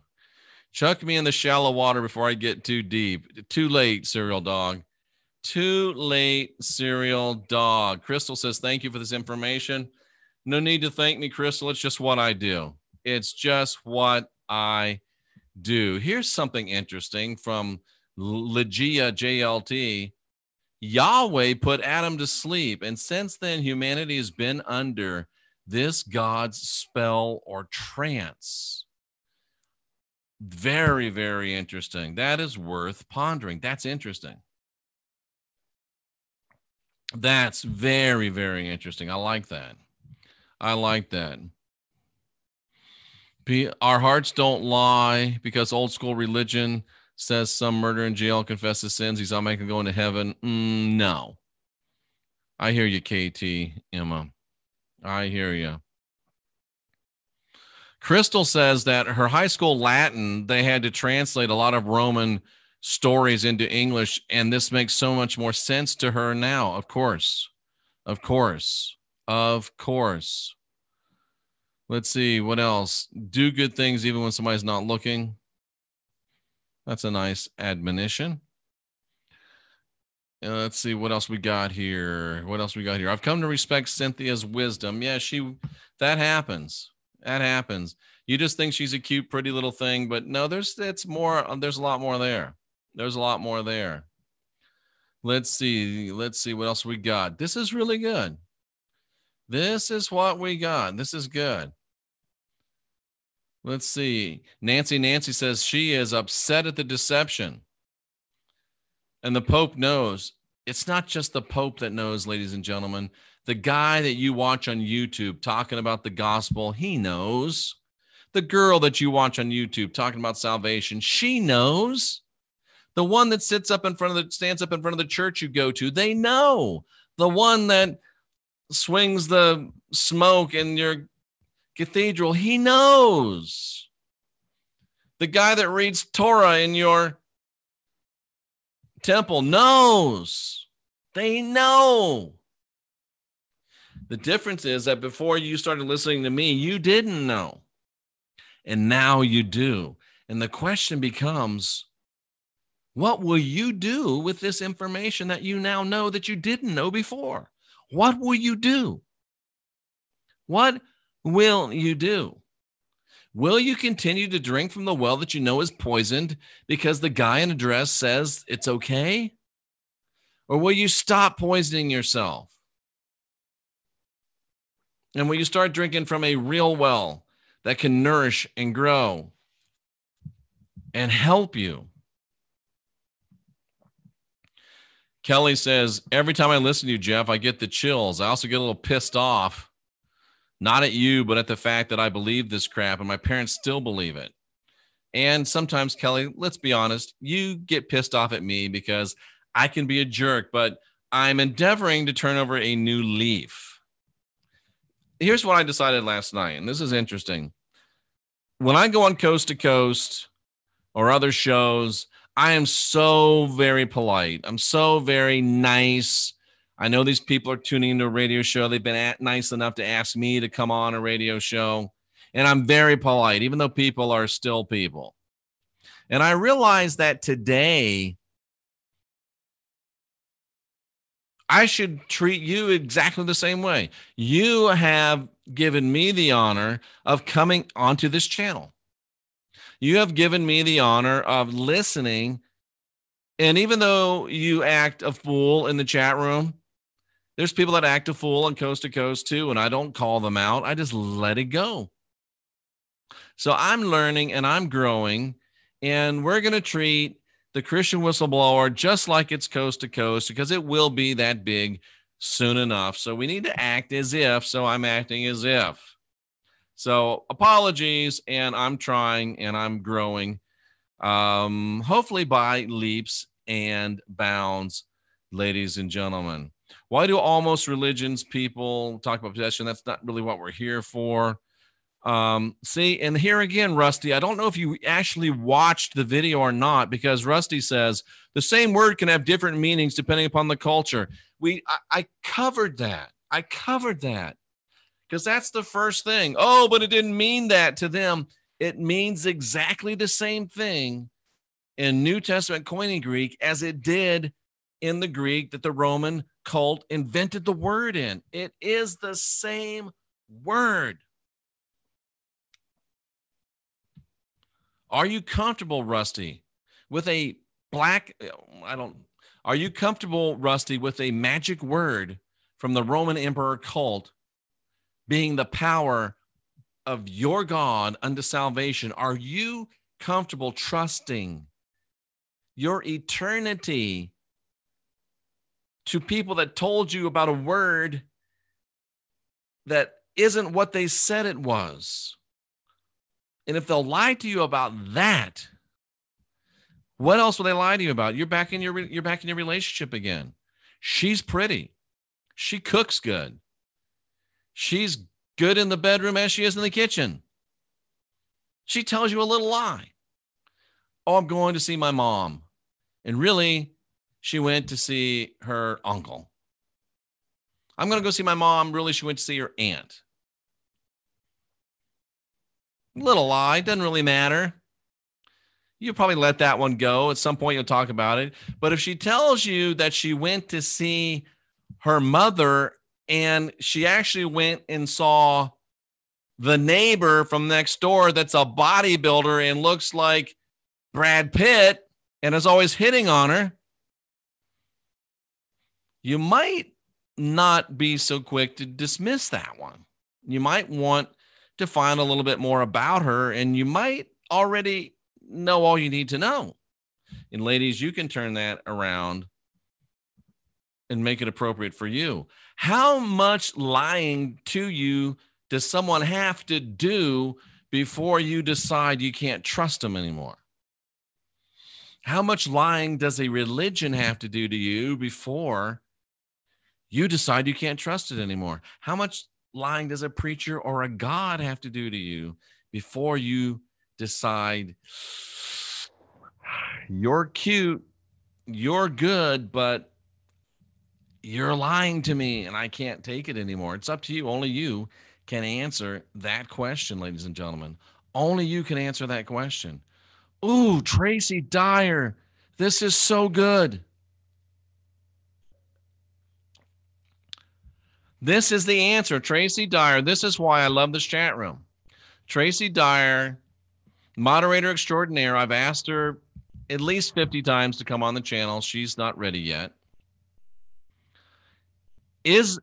Chuck me in the shallow water before I get too deep. Too late, cereal dog. Too late, cereal dog. Crystal says, thank you for this information. No need to thank me, Crystal. It's just what I do. It's just what I do. Here's something interesting from Legia JLT. Yahweh put Adam to sleep, and since then humanity has been under this God's spell or trance. Very, very interesting. That is worth pondering. That's interesting. That's very, very interesting. I like that. I like that. Our hearts don't lie because old school religion says some murder in jail confesses sins. He's automatically going to heaven. No. I hear you, KT, Emma. I hear you. Crystal says that her high school Latin, they had to translate a lot of Roman stories into English, and this makes so much more sense to her now. Of course. Of course. Of course. Let's see. What else? Do good things even when somebody's not looking. That's a nice admonition. Let's see what else we got here. I've come to respect Cynthia's wisdom. Yeah, that happens. That happens. You just think she's a cute, pretty little thing, but no, there's a lot more there. There's a lot more there. Let's see what else we got. This is really good. This is what we got. This is good. Let's see. Nancy says she is upset at the deception. And the Pope knows. It's not just the Pope that knows, ladies and gentlemen. The guy that you watch on YouTube talking about the gospel, he knows. The girl that you watch on YouTube talking about salvation, she knows. The one that stands up in front of the church you go to, they know. The one that swings the smoke in your cathedral, he knows. The guy that reads Torah in your temple knows. They know. The difference is that before you started listening to me, you didn't know. And now you do. And the question becomes, what will you do with this information that you now know that you didn't know before? What will you do? What will you do? Will you continue to drink from the well that you know is poisoned because the guy in a dress says it's okay? Or will you stop poisoning yourself? And will you start drinking from a real well that can nourish and grow and help you? Kelly says, every time I listen to you, Jeff, I get the chills. I also get a little pissed off. Not at you, but at the fact that I believe this crap and my parents still believe it. And sometimes, Kelly, let's be honest, you get pissed off at me because I can be a jerk, but I'm endeavoring to turn over a new leaf. Here's what I decided last night, and this is interesting. When I go on Coast to Coast or other shows, I am so very polite. I'm so very nice. I know these people are tuning into a radio show. They've been nice enough to ask me to come on a radio show. And I'm very polite, even though people are still people. And I realized that today, I should treat you exactly the same way. You have given me the honor of coming onto this channel. You have given me the honor of listening. And even though you act a fool in the chat room, there's people that act a fool on Coast to Coast too, and I don't call them out. I just let it go. So I'm learning and I'm growing, and we're going to treat the Christian Whistleblower just like it's Coast to Coast, because it will be that big soon enough. So we need to act as if, so I'm acting as if. So apologies, and I'm trying and I'm growing, hopefully by leaps and bounds, ladies and gentlemen. Why do almost religions people talk about possession? That's not really what we're here for. See, and here again, Rusty, I don't know if you actually watched the video or not, because Rusty says the same word can have different meanings depending upon the culture. I covered that. Because that's the first thing. Oh, but it didn't mean that to them. It means exactly the same thing in New Testament Koine Greek as it did in the Greek that the Roman cult invented the word in. It is the same word. Are you comfortable, Rusty, with a are you comfortable, Rusty, with a magic word from the Roman emperor cult being the power of your God unto salvation? Are you comfortable trusting your eternity to people that told you about a word that isn't what they said it was? And if they'll lie to you about that, what else will they lie to you about? You're back in your relationship again. She's pretty. She cooks good. She's good in the bedroom as she is in the kitchen. She tells you a little lie. Oh, I'm going to see my mom. And really, she went to see her uncle. I'm going to go see my mom. Really, she went to see her aunt. Little lie, doesn't really matter. you probably let that one go. At some point, you'll talk about it. But if she tells you that she went to see her mother and she actually went and saw the neighbor from next door that's a bodybuilder and looks like Brad Pitt and is always hitting on her, you might not be so quick to dismiss that one. You might want to find a little bit more about her, and you might already know all you need to know. And ladies, you can turn that around and make it appropriate for you. How much lying to you does someone have to do before you decide you can't trust them anymore? How much lying does a religion have to do to you before you decide you can't trust it anymore? How much lying does a preacher or a God have to do to you before you decide you're cute, you're good, but you're lying to me and I can't take it anymore? It's up to you. Only you can answer that question, ladies and gentlemen. Only you can answer that question. Ooh, Tracy Dyer, this is so good. This is the answer, Tracy Dyer. This is why I love this chat room. Tracy Dyer, moderator extraordinaire. I've asked her at least 50 times to come on the channel. She's not ready yet. Is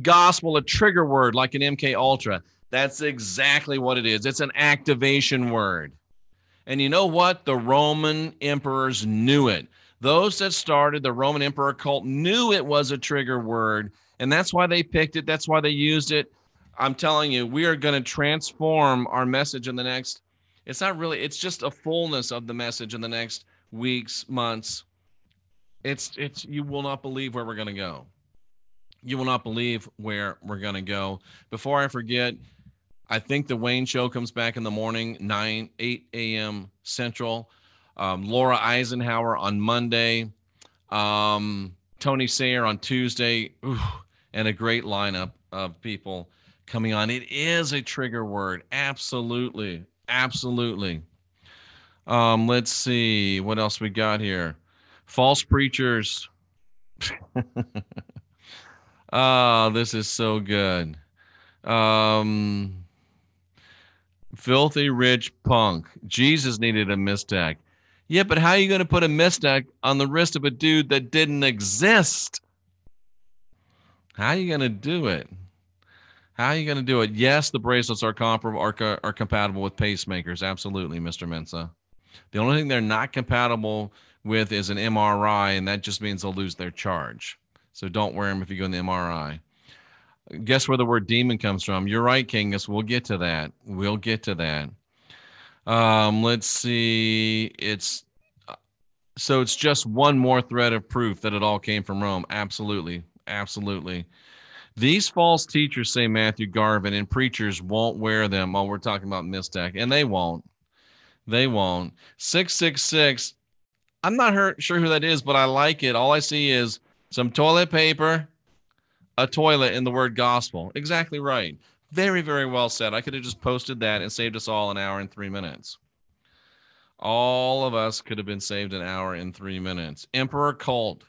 gospel a trigger word like an MK Ultra? That's exactly what it is. It's an activation word. And you know what? The Roman emperors knew it. Those that started the Roman emperor cult knew it was a trigger word, and that's why they picked it. That's why they used it. I'm telling you, we are going to transform our message in the next, it's just a fullness of the message in the next weeks, months. You will not believe where we're going to go. You will not believe where we're going to go. Before I forget, I think the Wayne Show comes back in the morning, 8 a.m. Central. Laura Eisenhower on Monday. Tony Sayer on Tuesday. Ooh, and a great lineup of people coming on. It is a trigger word. Absolutely. Absolutely. Let's see what else we got here. False preachers. Oh, this is so good. Filthy rich punk. Jesus needed a mistake. Yeah, but how are you going to put a mistake on the wrist of a dude that didn't exist? How are you going to do it? How are you going to do it? Yes, the bracelets are compatible with pacemakers. Absolutely, Mr. Mensa. The only thing they're not compatible with is an MRI, and that just means they'll lose their charge. So don't wear them if you go in the MRI. Guess where the word demon comes from? You're right, Kingus. We'll get to that. We'll get to that. Let's see. It's just one more thread of proof that it all came from Rome. Absolutely. Absolutely. These false teachers, say Matthew Garvin, and preachers won't wear them. Oh, we're talking about Mistech, and they won't. They won't. 666. I'm not sure who that is, but I like it. All I see is some toilet paper, a toilet, and the word gospel. Exactly right. Very, very well said. I could have just posted that and saved us all an hour and 3 minutes. All of us could have been saved an hour and 3 minutes. Emperor cult.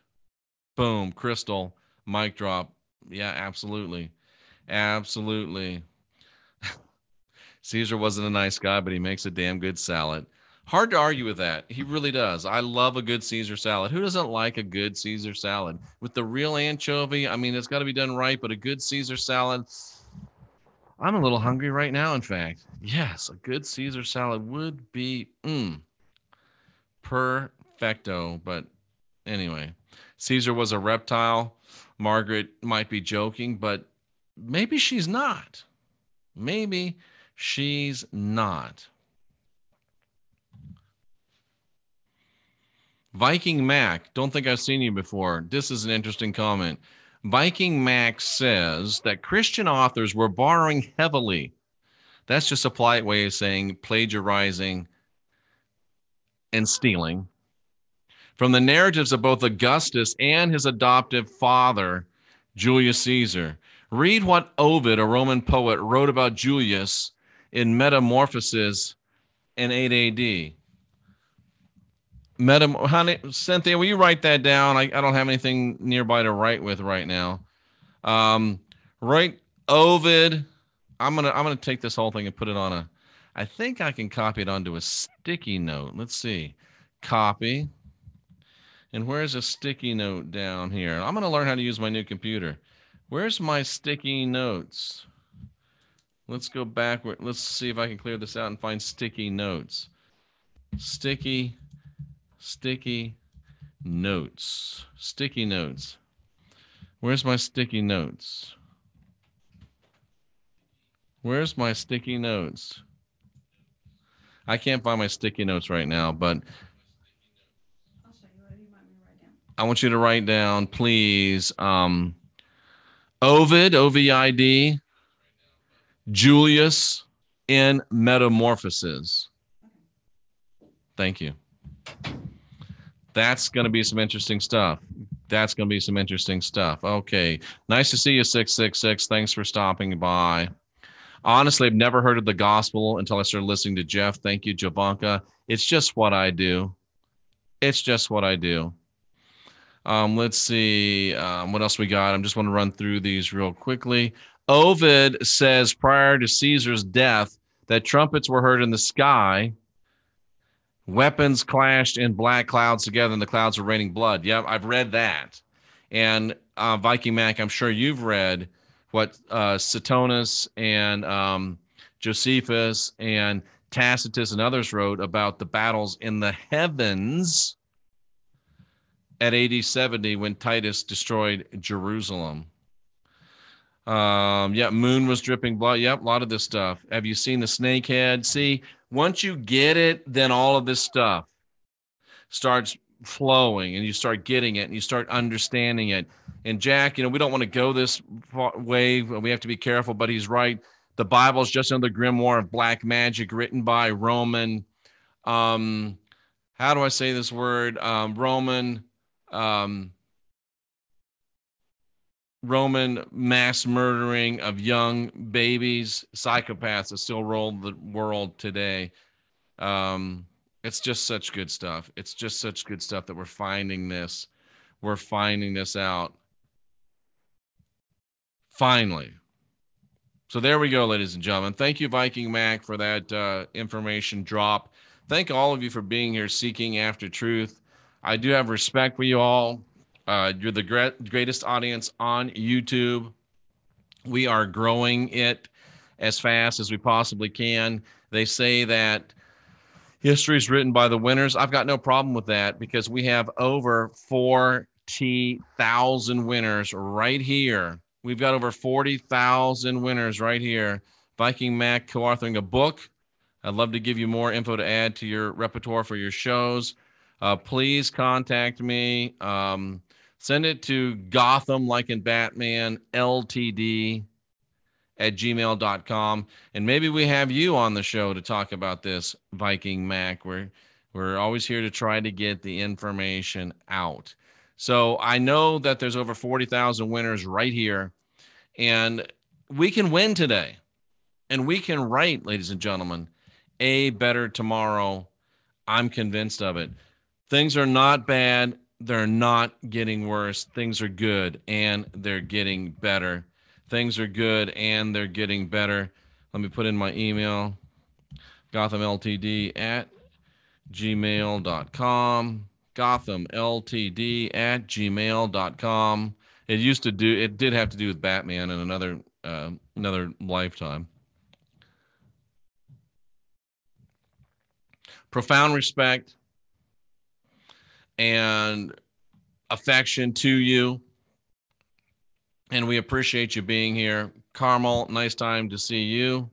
Boom. Crystal. Mic drop. Yeah, absolutely. Absolutely. Caesar wasn't a nice guy, but he makes a damn good salad. Hard to argue with that. He really does. I love a good Caesar salad. Who doesn't like a good Caesar salad? With the real anchovy, I mean, it's got to be done right, but a good Caesar salad, I'm a little hungry right now, in fact. Yes, a good Caesar salad would be perfecto. But anyway, Caesar was a reptile. Margaret might be joking, but maybe she's not. Maybe she's not. Viking Mac, don't think I've seen you before. This is an interesting comment. Viking Mac says that Christian authors were borrowing heavily. That's just a polite way of saying plagiarizing and stealing from the narratives of both Augustus and his adoptive father, Julius Caesar. Read what Ovid, a Roman poet, wrote about Julius in Metamorphoses and 8 AD. Honey, Cynthia, will you write that down? I don't have anything nearby to write with right now. Right, Ovid. I'm gonna take this whole thing and put it on a. I think I can copy it onto a sticky note. Let's see, copy. And where's a sticky note down here? I'm gonna learn how to use my new computer. Where's my sticky notes? Let's go backward. Let's see if I can clear this out and find sticky notes. Sticky notes. Sticky notes. Where's my sticky notes? Where's my sticky notes? I can't find my sticky notes right now, but I'll show you what you want me to write down. I want you to write down, please, Ovid, O-V-I-D, Julius in Metamorphoses. Thank you. That's going to be some interesting stuff. That's going to be some interesting stuff. Okay. Nice to see you, 666. Thanks for stopping by. Honestly, I've never heard of the gospel until I started listening to Jeff. Thank you, Javanka. It's just what I do. It's just what I do. Let's see what else we got. I just want to run through these real quickly. Ovid says prior to Caesar's death that trumpets were heard in the sky. Weapons clashed in black clouds together, and the clouds were raining blood. Yep, I've read that. And Viking Mac, I'm sure you've read what Suetonius and Josephus and Tacitus and others wrote about the battles in the heavens at AD 70 when Titus destroyed Jerusalem. Yeah, moon was dripping blood. Yep, a lot of this stuff. Have you seen the snake head? See, once you get it, then all of this stuff starts flowing and you start getting it and you start understanding it. And Jack, we don't want to go this way. We have to be careful, but he's right. The Bible is just another grimoire of black magic written by Roman. How do I say this word? Roman mass murdering of young babies, psychopaths that still rule the world today. It's just such good stuff. It's just such good stuff that we're finding this. We're finding this out. Finally. So there we go, ladies and gentlemen. Thank you, Viking Mac, for that information drop. Thank all of you for being here seeking after truth. I do have respect for you all. You're the greatest audience on YouTube. We are growing it as fast as we possibly can. They say that history is written by the winners. I've got no problem with that because we have over 40,000 winners right here. We've got over 40,000 winners right here. Viking Mac co-authoring a book. I'd love to give you more info to add to your repertoire for your shows. Please contact me. Send it to Gotham, like in Batman, LTD at gmail.com. And maybe we have you on the show to talk about this, Viking Mac. We're always here to try to get the information out. So I know that there's over 40,000 winners right here, and we can win today. And we can write, ladies and gentlemen, a better tomorrow. I'm convinced of it. Things are not bad. They're not getting worse. Things are good, and they're getting better. Things are good, and they're getting better. Let me put in my email, GothamLTD at gmail.com. GothamLTD at gmail.com. It did have to do with Batman in another lifetime. Profound respect and affection to you. And we appreciate you being here. Carmel, nice time to see you.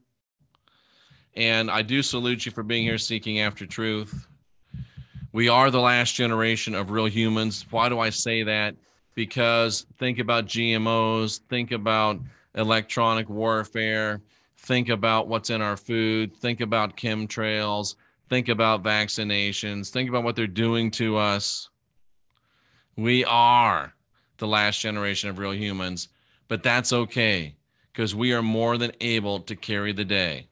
And I do salute you for being here seeking after truth. We are the last generation of real humans. Why do I say that? Because think about GMOs, think about electronic warfare, think about what's in our food, think about chemtrails, think about vaccinations, think about what they're doing to us. We are the last generation of real humans, but that's okay because we are more than able to carry the day.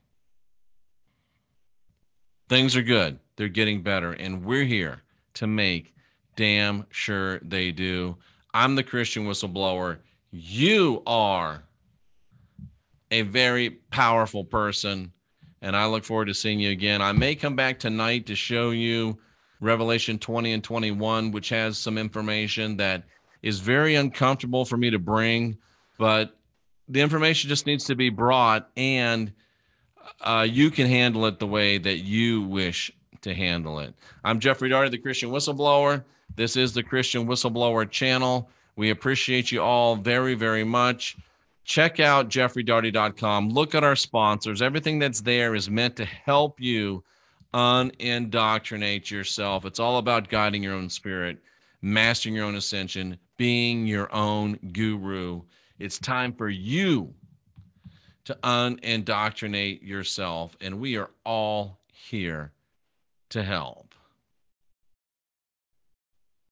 Things are good. They're getting better. And we're here to make damn sure they do. I'm the Christian whistleblower. You are a very powerful person. And I look forward to seeing you again. I may come back tonight to show you Revelation 20 and 21, which has some information that is very uncomfortable for me to bring, but the information just needs to be brought, and you can handle it the way that you wish to handle it. I'm Jeffrey Daugherty, the Christian Whistleblower. This is the Christian Whistleblower channel. We appreciate you all very, very much. Check out jeffreydaugherty.com. Look at our sponsors. Everything that's there is meant to help you unindoctrinate yourself. It's all about guiding your own spirit, mastering your own ascension, being your own guru. It's time for you to unindoctrinate yourself, and we are all here to help.